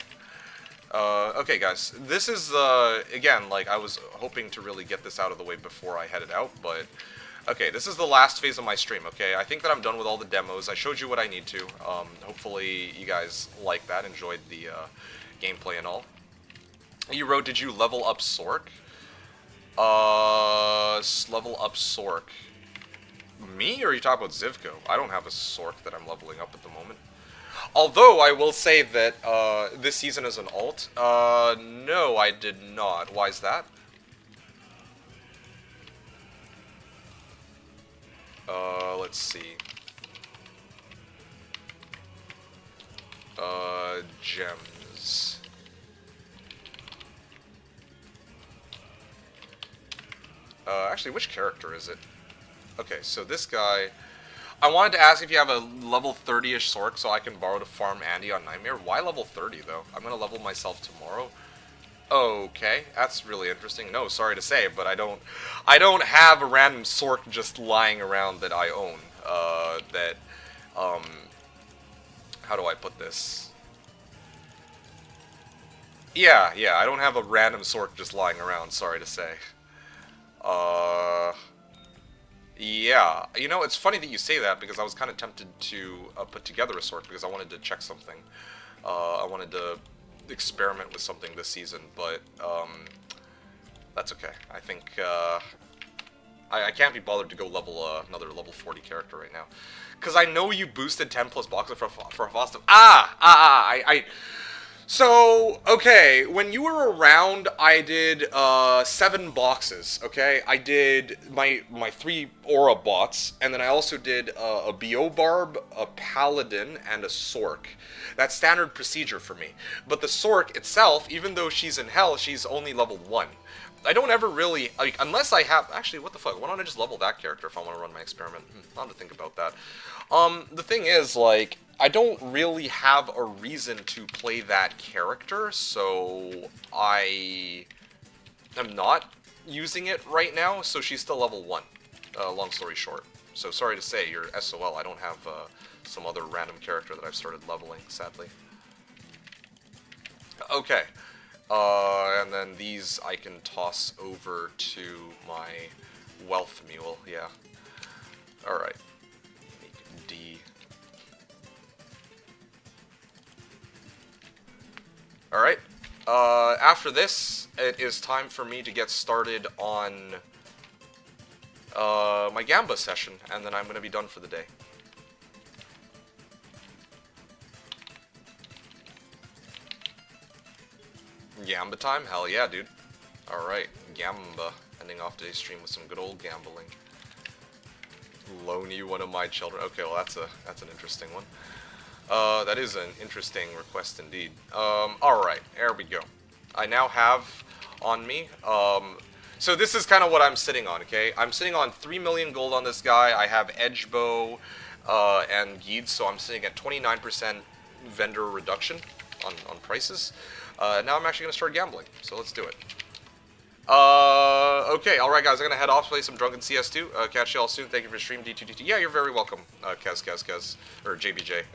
[SPEAKER 1] Okay, guys. This is, again, like, I was hoping to really get this out of the way before I headed out, but... Okay, this is the last phase of my stream, okay? I think that I'm done with all the demos. I showed you what I need to. Hopefully you guys like that, enjoyed the gameplay and all. You wrote, did you level up Sork? Level up Sork. Me, or are you talking about Zivko? I don't have a Sork that I'm leveling up at the moment. Although, I will say that this season is an alt. No, I did not. Why is that? Let's see. Gems. Actually, which character is it? Okay, so this guy... I wanted to ask if you have a level 30-ish Sork so I can borrow to farm Andy on Nightmare. Why level 30, though? I'm gonna level myself tomorrow. Okay, that's really interesting. No, sorry to say, but I don't have a random Sork just lying around that I own. How do I put this? Yeah, I don't have a random Sork just lying around, sorry to say. Yeah, you know, it's funny that you say that because I was kind of tempted to put together a sort because I wanted to check something. I wanted to experiment with something this season, but that's okay. I think I can't be bothered to go level another level 40 character right now. Because I know you boosted 10 plus boxes for Fostum. So, okay, when you were around, I did 7 boxes, okay? I did my 3 Aura bots, and then I also did a Beobarb, a Paladin, and a Sork. That's standard procedure for me. But the Sork itself, even though she's in Hell, she's only level 1. I don't ever really, like, unless I have, actually, what the fuck, why don't I just level that character if I want to run my experiment? I'll have to think about that. The thing is, like, I don't really have a reason to play that character, so I am not using it right now, so she's still level 1, long story short. So sorry to say, you're SOL, I don't have some other random character that I've started leveling, sadly. Okay. And then these I can toss over to my wealth mule, yeah. Alright. Make D. Alright. After this, it is time for me to get started on my Gamba session, and then I'm going to be done for the day. Gamba time? Hell yeah, dude. Alright, Gamba. Ending off today's stream with some good old gambling. Loan you one of my children. Okay, well that's an interesting one. That is an interesting request indeed. Alright, there we go. I now have on me, so this is kind of what I'm sitting on, okay? I'm sitting on 3 million gold on this guy. I have Edgebow, and Geeds, so I'm sitting at 29% vendor reduction on prices. Now I'm actually going to start gambling, so let's do it. Okay, alright guys, I'm going to head off, play some Drunken CS2. Catch y'all soon. Thank you for the stream, D2DT. Yeah, you're very welcome, Kez, or JBJ.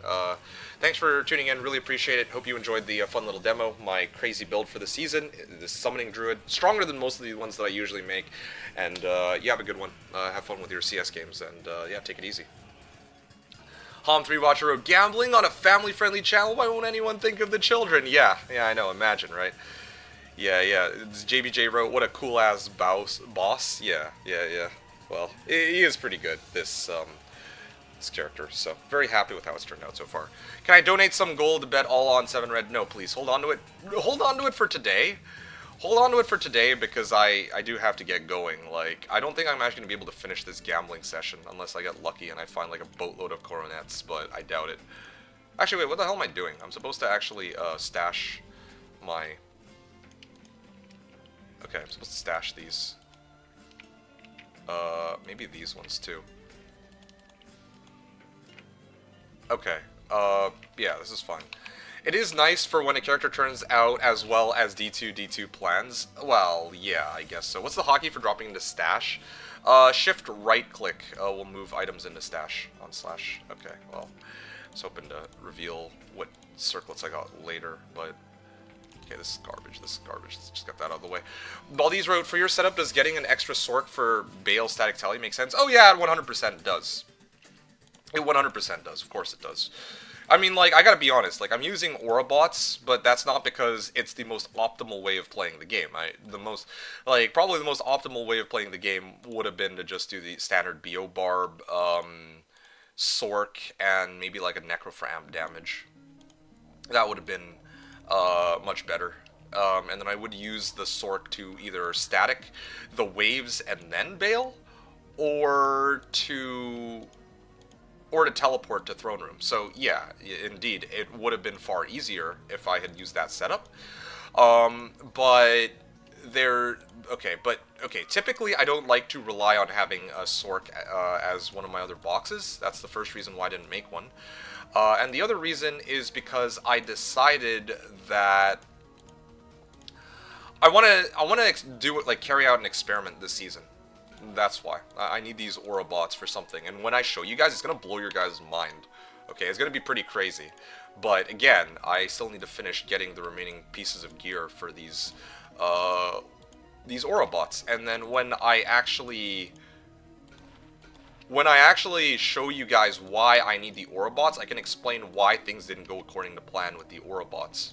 [SPEAKER 1] Thanks for tuning in, really appreciate it. Hope you enjoyed the fun little demo. My crazy build for the season, the Summoning Druid, stronger than most of the ones that I usually make. And, you have a good one. Have fun with your CS games, and, yeah, take it easy. Hom3 Watcher wrote, gambling on a family-friendly channel? Why won't anyone think of the children? Yeah, I know, imagine, right? Yeah, JBJ wrote, what a cool-ass boss. Yeah. Well, he is pretty good, this character, so very happy with how it's turned out so far. Can I donate some gold to bet all on 7 red? No, please, hold on to it. Hold on to it for today. Hold on to it for today because I do have to get going. Like, I don't think I'm actually going to be able to finish this gambling session unless I get lucky and I find like a boatload of coronets, but I doubt it. Actually, wait, what the hell am I doing? I'm supposed to actually stash my... Okay, I'm supposed to stash these. Maybe these ones too. Okay, yeah, this is fine. It is nice for when a character turns out as well as D2 plans. Well, yeah, I guess so. What's the hotkey for dropping into stash? Shift right click will move items into stash on Slash. Okay, well, I was hoping to reveal what circlets I got later, but... Okay, this is garbage, Let's just get that out of the way. Baldi's wrote, for your setup, does getting an extra Sork for Bale Static Tally make sense? Oh yeah, it 100% does. It 100% does, of course it does. I mean, like, I gotta be honest, like, I'm using Aura bots, but that's not because it's the most optimal way of playing the game. Probably the most optimal way of playing the game would have been to just do the standard Beobarb, Sork, and maybe like a Necro for amp damage. That would have been much better. And then I would use the Sork to either static the waves and then bail, or to teleport to Throne Room. So yeah, indeed, it would have been far easier if I had used that setup. But typically I don't like to rely on having a Sork as one of my other boxes. That's the first reason why I didn't make one. And the other reason is because I decided that I want to do it, like, carry out an experiment this season. That's why. I need these Aura bots for something. And when I show you guys, it's going to blow your guys' mind. Okay, it's going to be pretty crazy. But again, I still need to finish getting the remaining pieces of gear for these Aura bots. And then when I actually when I actually show you guys why I need the Orobots, I can explain why things didn't go according to plan with the Orobots.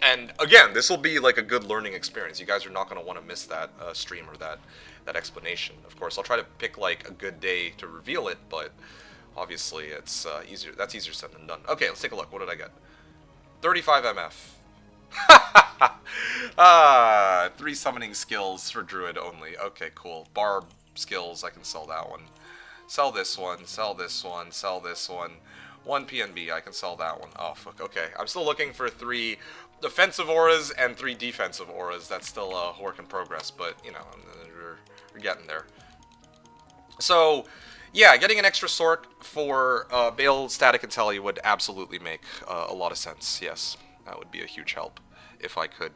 [SPEAKER 1] And again, this will be like a good learning experience. You guys are not going to want to miss that stream or that explanation. Of course, I'll try to pick like a good day to reveal it, but obviously it's easier. That's easier said than done. Okay, let's take a look. What did I get? 35 MF. 3 summoning skills for Druid only. Okay, cool. Barb skills, I can sell that one. Sell this one, sell this one, sell this one. 1 PNB, I can sell that one. Oh, fuck, okay. I'm still looking for 3 offensive auras and 3 defensive auras. That's still a work in progress, but, you know, we're getting there. So, yeah, getting an extra Sork for Bale Static Intelli would absolutely make a lot of sense, yes. That would be a huge help if I could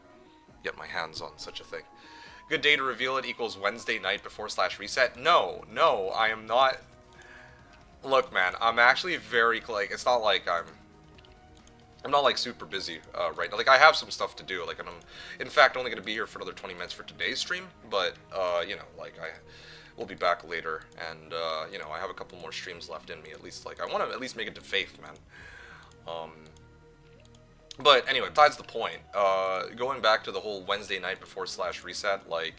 [SPEAKER 1] get my hands on such a thing. Good day to reveal it equals Wednesday night before /reset. No, I am not. Look, man, I'm actually very, like, it's not like I'm not, like, super busy right now. Like, I have some stuff to do. Like, and I'm, in fact, only going to be here for another 20 minutes for today's stream. But, you know, like, we'll be back later. And, you know, I have a couple more streams left in me, at least. Like, I want to at least make it to Faith, man. But anyway, besides the point, going back to the whole Wednesday night before /reset, like,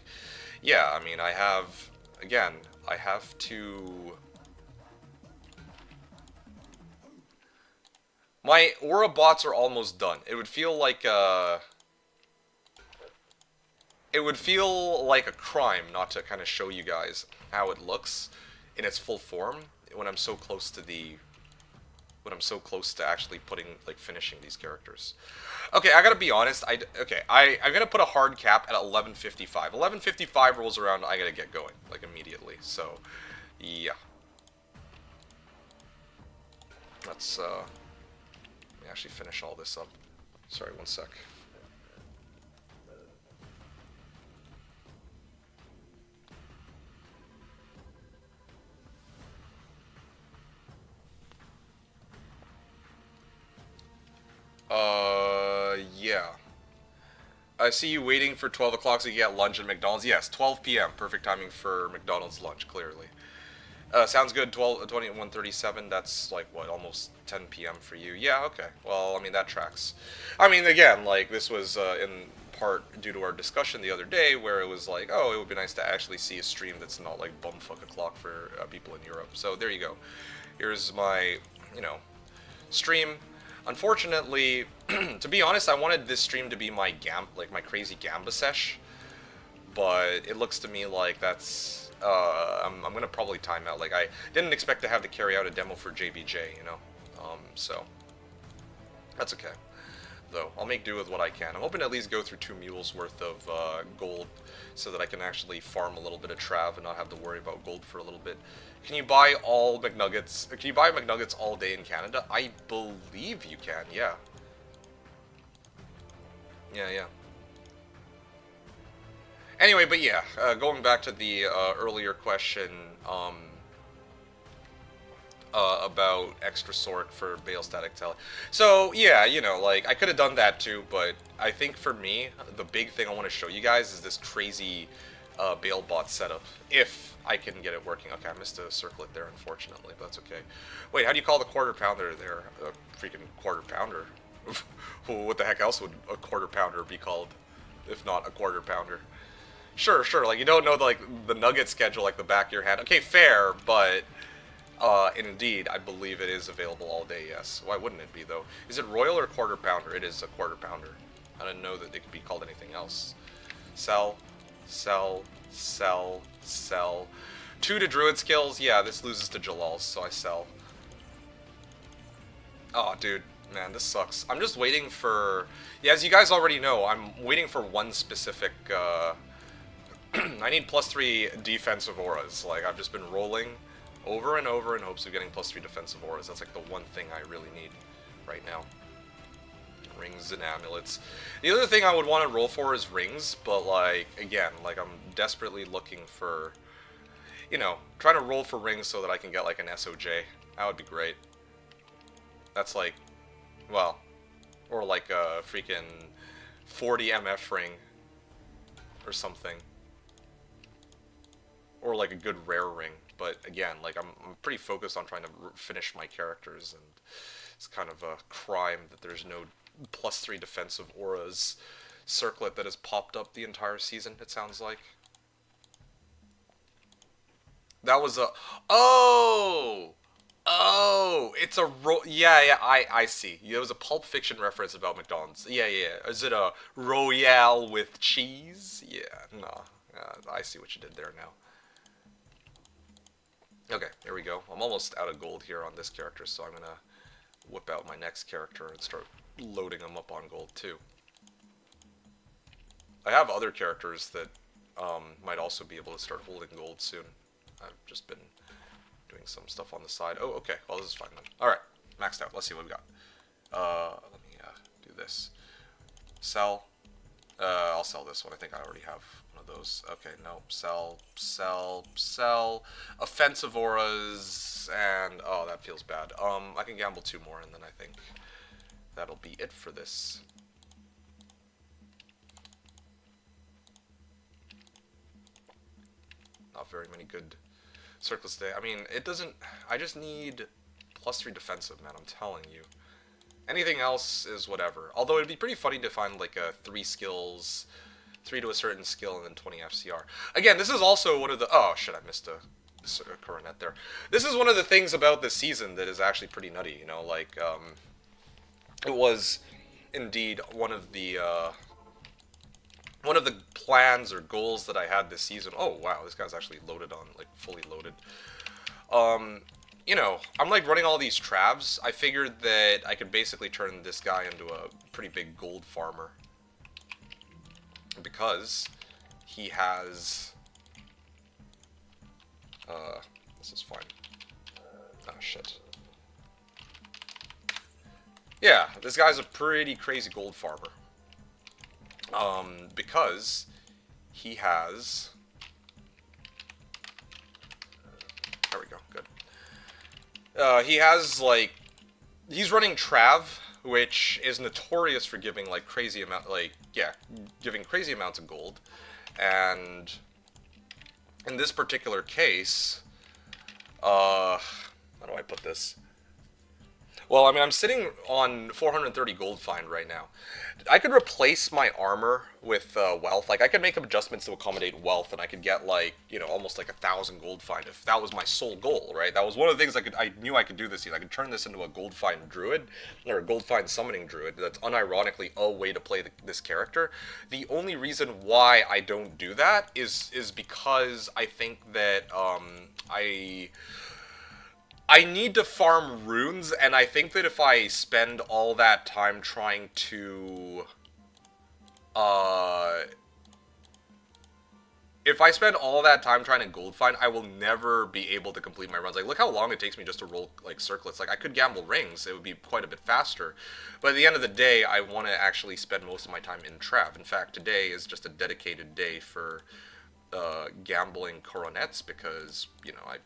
[SPEAKER 1] yeah, I mean, I have to... My Aura bots are almost done. It would feel like a crime not to kind of show you guys how it looks in its full form when I'm so close to actually finishing these characters. Okay, I gotta be honest. I'm gonna put a hard cap at 11:55. 11:55 rolls around, I gotta get going like immediately. So, yeah. Let's let me actually finish all this up. Sorry, one sec. Yeah. I see you waiting for 12 o'clock so you get lunch at McDonald's. Yes, 12 p.m. Perfect timing for McDonald's lunch, clearly. Sounds good, 21:37, that's like, what, almost 10 p.m. for you? Yeah, okay. Well, I mean, that tracks. I mean, again, like, this was in part due to our discussion the other day, where it was like, oh, it would be nice to actually see a stream that's not, like, bumfuck o'clock for people in Europe. So, there you go. Here's my, you know, stream. Unfortunately, to be honest, I wanted this stream to be my my crazy Gamba sesh, but it looks to me like that's... I'm gonna probably time out. Like, I didn't expect to have to carry out a demo for JBJ, you know? So, that's okay. Though, I'll make do with what I can. I'm hoping to at least go through 2 mules worth of gold, so that I can actually farm a little bit of Trav and not have to worry about gold for a little bit. Can you buy all McNuggets? Can you buy McNuggets all day in Canada? I believe you can, yeah. Yeah. Anyway, but yeah, going back to the earlier question about extra Sork for Bale Static Tele. So, yeah, you know, like, I could have done that too, but I think for me, the big thing I want to show you guys is this crazy Bale bot setup, if I can get it working. Okay, I missed a circlet there, unfortunately, but that's okay. Wait, how do you call the quarter pounder there? A freaking quarter pounder? What the heck else would a quarter pounder be called, if not a quarter pounder? Sure, like, you don't know, the nugget schedule like the back of your hand. Okay, fair, but, indeed, I believe it is available all day, yes. Why wouldn't it be, though? Is it royal or quarter pounder? It is a quarter pounder. I didn't know that it could be called anything else. Sell. 2 to druid skills? Yeah, this loses to Jalal's, so I sell. Oh, dude. Man, this sucks. I'm just waiting for... Yeah, as you guys already know, I'm waiting for one specific, I need +3 defensive auras. Like, I've just been rolling over and over in hopes of getting +3 defensive auras. That's, like, the one thing I really need right now. Rings and amulets. The other thing I would want to roll for is rings, but, like, again, like, I'm desperately looking for, you know, trying to roll for rings so that I can get, like, an SOJ. That would be great. That's, like, well, or, like, a freaking 40 MF ring or something. Or, like, a good rare ring. But again, like I'm pretty focused on trying to finish my characters, and it's kind of a crime that there's no +3 defensive auras circlet that has popped up the entire season. It sounds like that was a oh. Oh, it's a yeah, yeah. I see. There was a Pulp Fiction reference about McDonald's. Yeah, yeah, yeah. Is it a Royale with cheese? Yeah, no. I see what you did there now. Okay, here we go. I'm almost out of gold here on this character, so I'm gonna whip out my next character and start loading them up on gold too. I have other characters that might also be able to start holding gold soon. I've just been doing some stuff on the side. Oh, okay. Well, this is fine then. Alright, maxed out. Let's see what we got. Let me do this. Sell. I'll sell this one. I think I already have one of those. Okay, no. Sell, sell, sell. Offensive auras, and oh, that feels bad. I can gamble 2 more, and then I think that'll be it for this. Not very many good circlets today. I mean, it doesn't... I just need +3 defensive, man. I'm telling you. Anything else is whatever. Although it'd be pretty funny to find like a 3 skills, 3 to a certain skill, and then 20 FCR. Again, this is also one of the... Oh, shit, I missed a coronet there. This is one of the things about this season that is actually pretty nutty, you know, like, it was indeed one of the plans or goals that I had this season. Oh, wow, this guy's actually loaded on, like, fully loaded. You know, I'm, like, running all these Travs. I figured that I could basically turn this guy into a pretty big gold farmer. Because he has... this is fine. Oh, shit. Yeah, this guy's a pretty crazy gold farmer. Because he has... There we go, good. He has, like... He's running Trav, which is notorious for giving, like, crazy amount... Like, yeah, giving crazy amounts of gold. And... in this particular case... how do I put this? Well, I mean, I'm sitting on 430 gold find right now. I could replace my armor with wealth. Like, I could make adjustments to accommodate wealth, and I could get, like, you know, almost like 1,000 gold find if that was my sole goal, right? That was one of the things I knew I could do this season. I could turn this into a gold find druid, or a gold find summoning druid. That's unironically a way to play this character. The only reason why I don't do that is because I think that I need to farm runes, and I think that if I spend all that time trying to, if I spend all that time trying to gold find, I will never be able to complete my runs. Like, look how long it takes me just to roll, like, circlets. Like, I could gamble rings. It would be quite a bit faster. But at the end of the day, I want to actually spend most of my time in Trav. In fact, today is just a dedicated day for gambling coronets because, you know, I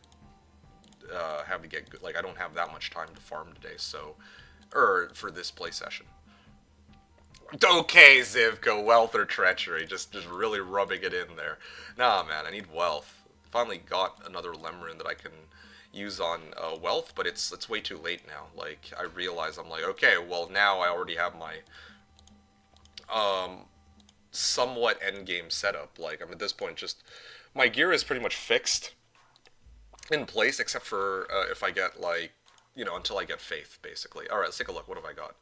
[SPEAKER 1] have to get good. Like, I don't have that much time to farm today, so, for this play session. Okay, Zivka, wealth or treachery, just really rubbing it in there. Nah, man, I need wealth. Finally got another Lemon that I can use on wealth, but it's way too late now. Like, I realize I'm like, okay, well, now I already have my somewhat endgame setup. Like, I'm at this point just, my gear is pretty much fixed in place, except for if I get, like, you know, until I get Faith, basically. Alright, let's take a look. What have I got?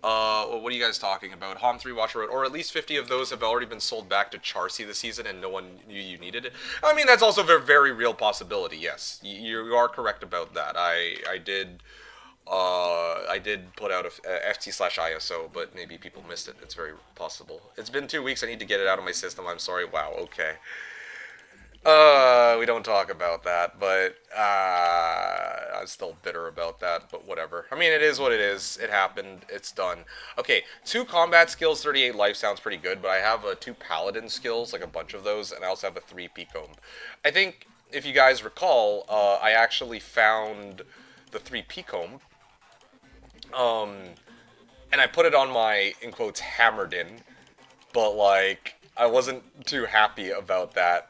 [SPEAKER 1] What are you guys talking about? Hom 3 Watcher Road, or at least 50 of those have already been sold back to Charcy this season and no one knew you needed it. I mean, that's also a very, very real possibility, yes. You are correct about that. I did put out a FT/ISO, but maybe people missed it. It's very possible. It's been 2 weeks. I need to get it out of my system. I'm sorry. Wow, okay. We don't talk about that, but, I'm still bitter about that, but whatever. I mean, it is what it is. It happened. It's done. Okay, 2 combat skills, 38 life sounds pretty good, but I have 2 paladin skills, like a bunch of those, and I also have a 3 Peacomb. I think, if you guys recall, I actually found the 3 Peacomb, and I put it on my, in quotes, hammered in, but, like, I wasn't too happy about that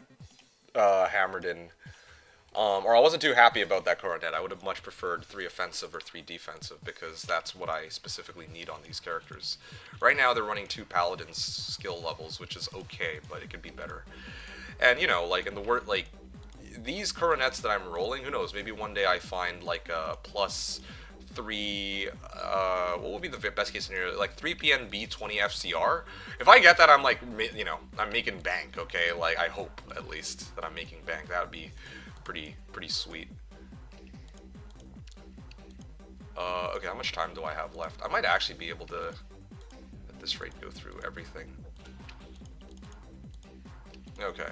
[SPEAKER 1] hammered in Or I wasn't too happy about that coronet. I would have much preferred 3 offensive or 3 defensive, because that's what I specifically need on these characters. Right now they're running 2 paladin skill levels, which is okay, but it could be better. And you know, like in the word, like these coronets that I'm rolling, who knows? Maybe one day I find like a +3. What would be the best case scenario? Like 3 PNB, 20 FCR. If I get that, I'm like, you know, I'm making bank. Okay, like I hope at least that I'm making bank. That would be pretty sweet. Okay, how much time do I have left? I might actually be able to, at this rate, go through everything. Okay.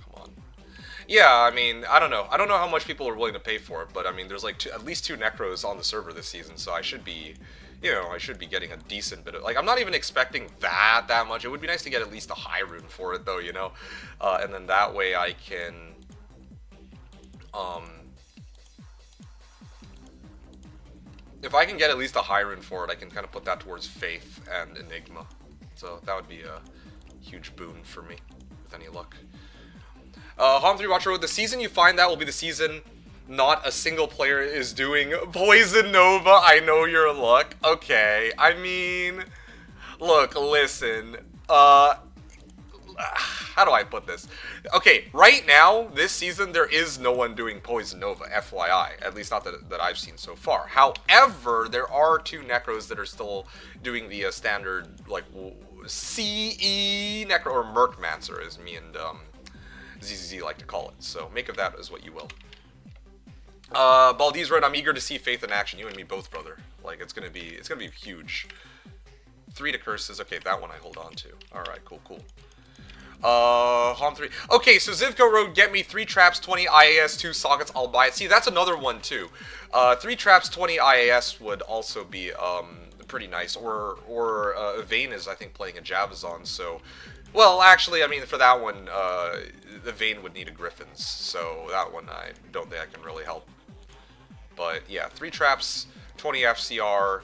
[SPEAKER 1] Come on. Yeah, I mean, I don't know. I don't know how much people are willing to pay for it, but I mean, there's like at least 2 Necros on the server this season, so I should be, you know, I should be getting a decent bit of, like, I'm not even expecting that much. It would be nice to get at least a high rune for it, though, you know? And then that way I can, if I can get at least a high rune for it, I can kind of put that towards Faith and Enigma. So that would be a huge boon for me, with any luck. Hom3 Watcher, the season you find that will be the season not a single player is doing Poison Nova. I know your luck. Okay, I mean, look, listen, how do I put this? Okay, right now, this season, there is no one doing Poison Nova, FYI. At least not that I've seen so far. However, there are 2 Necros that are still doing the standard, like, CE Necro, or Mercmancer, as me and ZZZ like to call it. So make of that as what you will. Baldi's right, I'm eager to see Faith in action. You and me both, brother. Like, it's gonna be huge. 3 to curses. Okay, that one I hold on to. Alright, cool. Hom 3. Okay, so Zivko Road, get me 3 traps, 20 IAS, 2 sockets, I'll buy it. See, that's another one, too. 3 traps, 20 IAS would also be, pretty nice. Or Vayne is, I think, playing a Javazon, so... Well, actually, I mean, for that one, the Vayne would need a Griffin's, so that one I don't think I can really help. But, yeah, 3 traps, 20 FCR,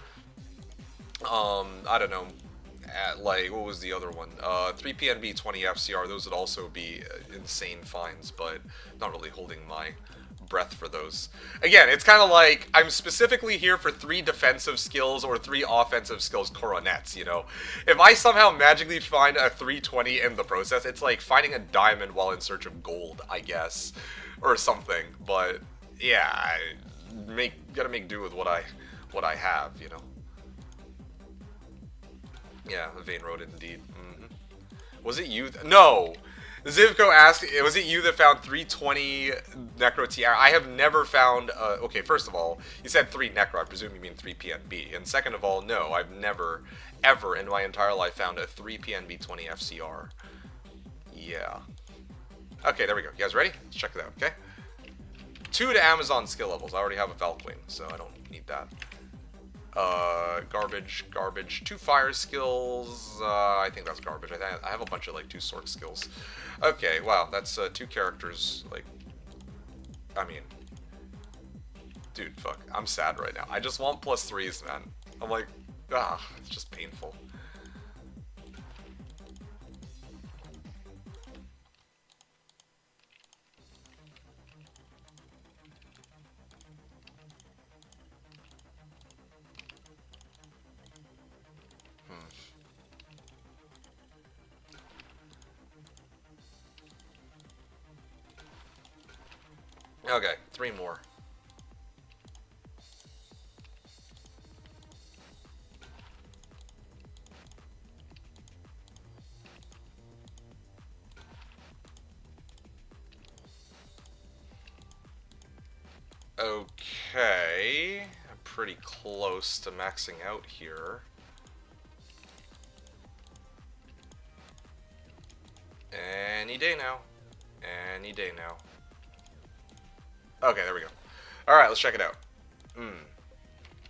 [SPEAKER 1] I don't know, like, what was the other one? 3 PNB, 20 FCR, those would also be insane finds, but not really holding my breath for those. Again, it's kind of like, I'm specifically here for 3 defensive skills or 3 offensive skills coronets, you know? If I somehow magically find a 320 in the process, it's like finding a diamond while in search of gold, I guess, or something, but yeah, gotta make do with what I have, you know? Yeah, Vayne Road indeed. Was it you? No! Zivko asked, was it you that found 320 Necro Tiara? I have never found, okay, first of all, you said 3 Necro, I presume you mean 3 PNB. And second of all, no, I've never, ever in my entire life found a 3 PNB 20 FCR. Yeah. Okay, there we go. You guys ready? Let's check it out, okay? 2 to Amazon skill levels. I already have a Valkwing, so I don't need that. Garbage. 2 fire skills, I think that's garbage. I have a bunch of, like, 2 sword skills. Okay, wow, that's, 2 characters, like, I mean, dude, fuck, I'm sad right now. I just want +3s, man. I'm like, it's just painful. Okay, 3 more. Okay, I'm pretty close to maxing out here. Any day now. Any day now. Okay, there we go. Alright, let's check it out.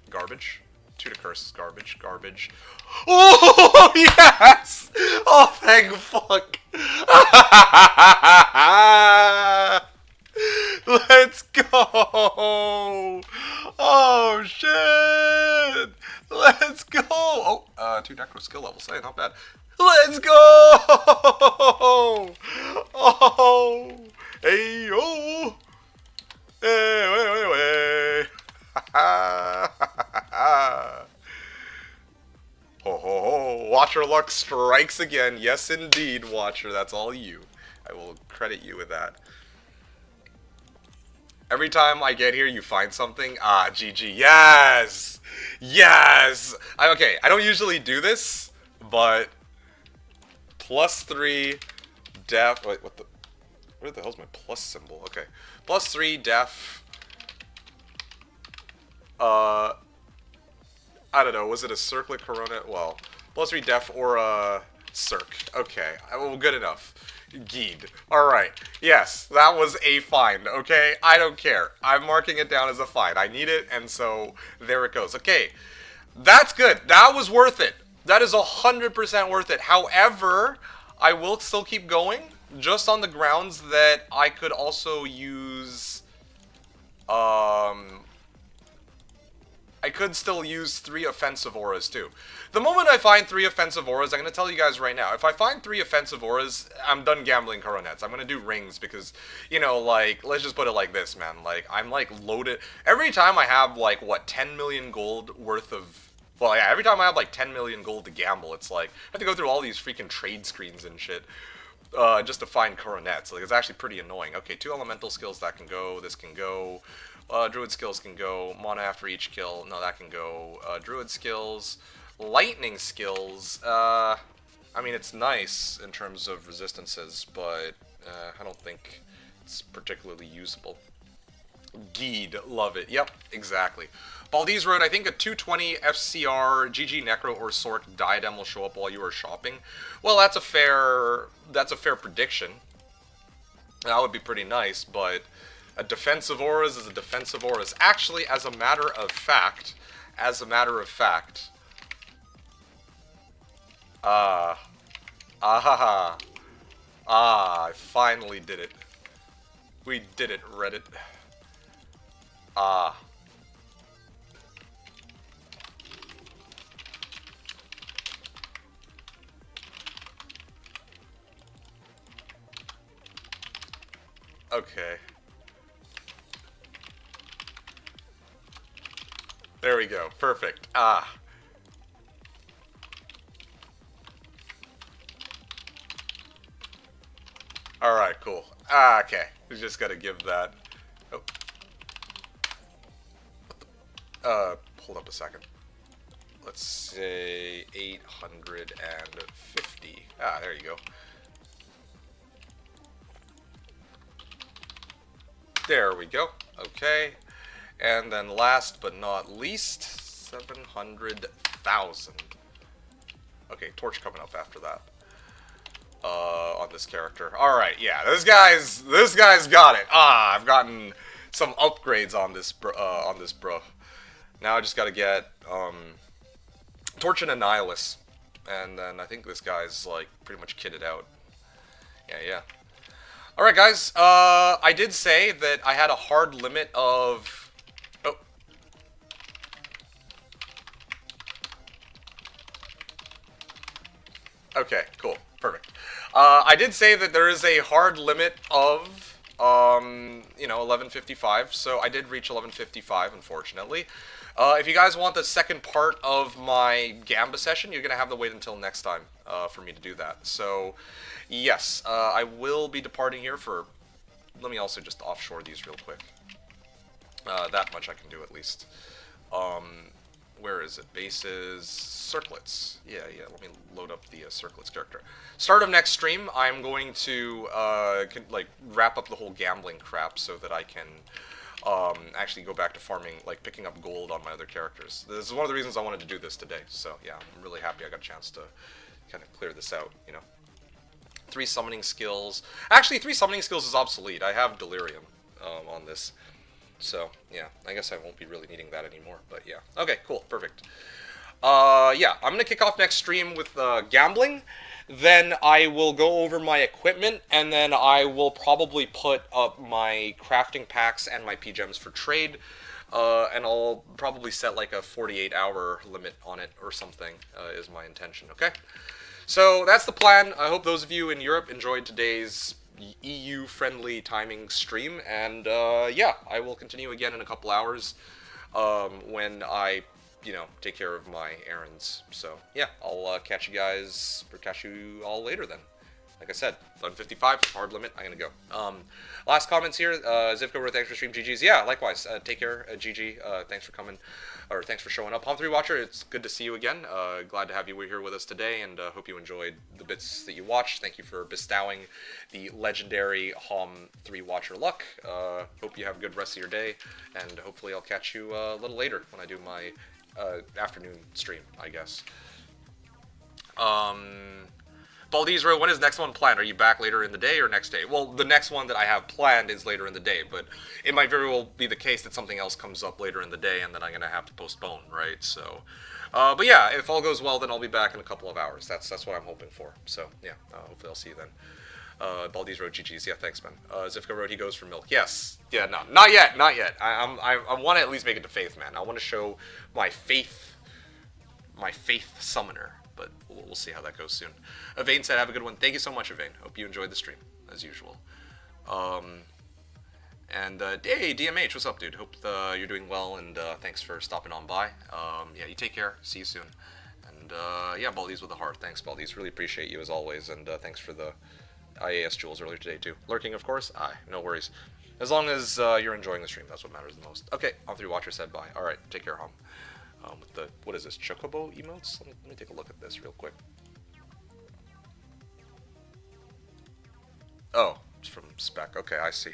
[SPEAKER 1] Garbage. 2 to curses. Garbage. Oh, yes! Oh, thank fuck. Let's go! Oh, shit! Let's go! Oh, 2 necro skill levels. Hey, not bad. Let's go! Oh! Hey! luck strikes again. Yes, indeed, Watcher. That's all you. I will credit you with that. Every time I get here, you find something. Ah, GG. Yes! Yes! Okay, I don't usually do this, but... +3 def... Wait, what the... Where the hell's my plus symbol? Okay. +3 def... I don't know, was it a circlet corona? Well, +3 def or a circ. Okay, well, good enough. Geed. Alright, yes, that was a find, okay? I don't care. I'm marking it down as a find. I need it, and so there it goes. Okay, that's good. That was worth it. That is 100% worth it. However, I will still keep going, just on the grounds that I could also use, I could still use 3 offensive auras too. The moment I find 3 offensive auras, I'm going to tell you guys right now, if I find 3 offensive auras, I'm done gambling coronets. I'm going to do rings because, you know, like, let's just put it like this, man. Like, I'm, like, loaded. Every time I have, like, what, 10 million gold worth of... Well, yeah, every time I have, like, 10 million gold to gamble, it's like, I have to go through all these freaking trade screens and shit. Just to find coronets. Like, it's actually pretty annoying. Okay, 2 elemental skills, that can go. This can go. Druid skills can go. Mana after each kill. No, that can go. Druid skills. Lightning skills. I mean, it's nice in terms of resistances, but I don't think it's particularly usable. Geed. Love it. Yep, exactly. Baldi's Road, I think a 220 FCR, GG Necro, or Sork diadem will show up while you are shopping. Well, that's a fair prediction. That would be pretty nice, but a defensive auras is a defensive auras. Actually, as a matter of fact, I finally did it. We did it, Reddit. Okay. There we go. Perfect. Alright, cool. Okay. We just gotta give that... Oh. Hold up a second. Let's say 850. There you go. There we go. Okay. And then last but not least, 700,000. Okay, torch coming up after that. On this character. Alright, yeah, this guy's got it. I've gotten some upgrades on this bro. Now I just gotta get, Torch and Annihilus. And then I think this guy's, like, pretty much kitted out. Yeah. Alright, guys, I did say that I had a hard limit of... Oh. Okay, cool. Perfect. I did say that there is a hard limit of, you know, 1155, so I did reach 1155, unfortunately. If you guys want the second part of my Gamba session, you're going to have to wait until next time for me to do that. So, yes, I will be departing here for... Let me also just offshore these real quick. That much I can do at least. Where is it? Bases, circlets. Yeah, let me load up the circlets character. Start of next stream, I'm going to like wrap up the whole gambling crap so that I can actually go back to farming, like picking up gold on my other characters. This is one of the reasons I wanted to do this today. So yeah, I'm really happy I got a chance to kind of clear this out, you know. 3 summoning skills. Actually, 3 summoning skills is obsolete. I have Delirium on this. So, yeah, I guess I won't be really needing that anymore, but yeah. Okay, cool, perfect. Yeah, I'm going to kick off next stream with gambling, then I will go over my equipment, and then I will probably put up my crafting packs and my P-gems for trade, and I'll probably set like a 48-hour limit on it or something, is my intention, okay? So, that's the plan. I hope those of you in Europe enjoyed today's EU-friendly timing stream, and yeah, I will continue again in a couple hours when I take care of my errands. So yeah, I'll catch you all later then. Like I said, 11:55, hard limit. I'm gonna go. Last comments here. Zivko wrote, "Thanks for stream, GG's." Yeah, likewise. Take care, GG. Thanks for coming, or thanks for showing up. Hom 3 Watcher, it's good to see you again. Glad to have you here with us today, and hope you enjoyed the bits that you watched. Thank you for bestowing the legendary Hom 3 Watcher luck. Hope you have a good rest of your day, and hopefully I'll catch you a little later when I do my afternoon stream, I guess. Baldizro, when is next one planned? Are you back later in the day or next day? Well, the next one that I have planned is later in the day, but it might very well be the case that something else comes up later in the day and then I'm going to have to postpone, right? So, but yeah, if all goes well, then I'll be back in a couple of hours. That's what I'm hoping for. So, yeah, hopefully I'll see you then. Baldizro, GG's. Yeah, thanks, man. Zivka wrote, he goes for milk. Yes. Yeah, no, not yet. I want to at least make it to faith, man. I want to show my faith summoner. But we'll see how that goes soon. Evane said, have a good one. Thank you so much, Evane. Hope you enjoyed the stream, as usual. Hey, DMH, what's up, dude? Hope you're doing well, and thanks for stopping on by. Yeah, you take care. See you soon. And yeah, Baldies with a heart. Thanks, Baldies. Really appreciate you, as always, and thanks for the IAS jewels earlier today, too. Lurking, of course? Aye, no worries. As long as you're enjoying the stream, that's what matters the most. Okay, Hom 3 Watcher said bye. Alright, take care, Hom. With the, what is this, Chocobo emotes? Let me take a look at this real quick. Oh, it's from Spec. Okay, I see.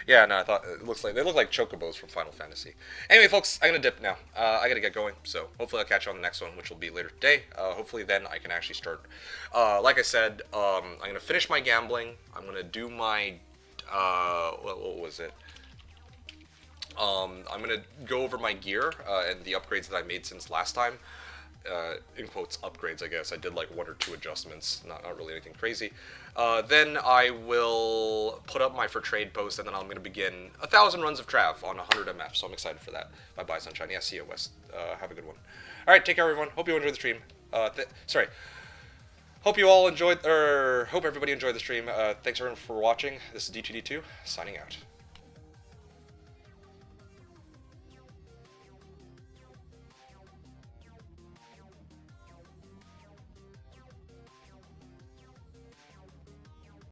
[SPEAKER 1] Yeah, no, I thought they look like Chocobos from Final Fantasy. Anyway, folks, I'm gonna dip now. I gotta get going, so hopefully I'll catch you on the next one, which will be later today. Hopefully then I can actually start. Like I said, I'm gonna finish my gambling. I'm gonna do my, what was it? I'm going to go over my gear and the upgrades that I made since last time. In quotes, upgrades, I guess. I did like 1 or 2 adjustments, not really anything crazy. Then I will put up my for trade post, and then I'm going to begin 1,000 runs of Trav on 100 MF, so I'm excited for that. Bye-bye, Sunshine. Yeah, see you, West. Have a good one. All right, take care, everyone. Hope you enjoyed the stream. Hope you all enjoyed, or hope everybody enjoyed the stream. Thanks, everyone, for watching. This is D2D2, signing out.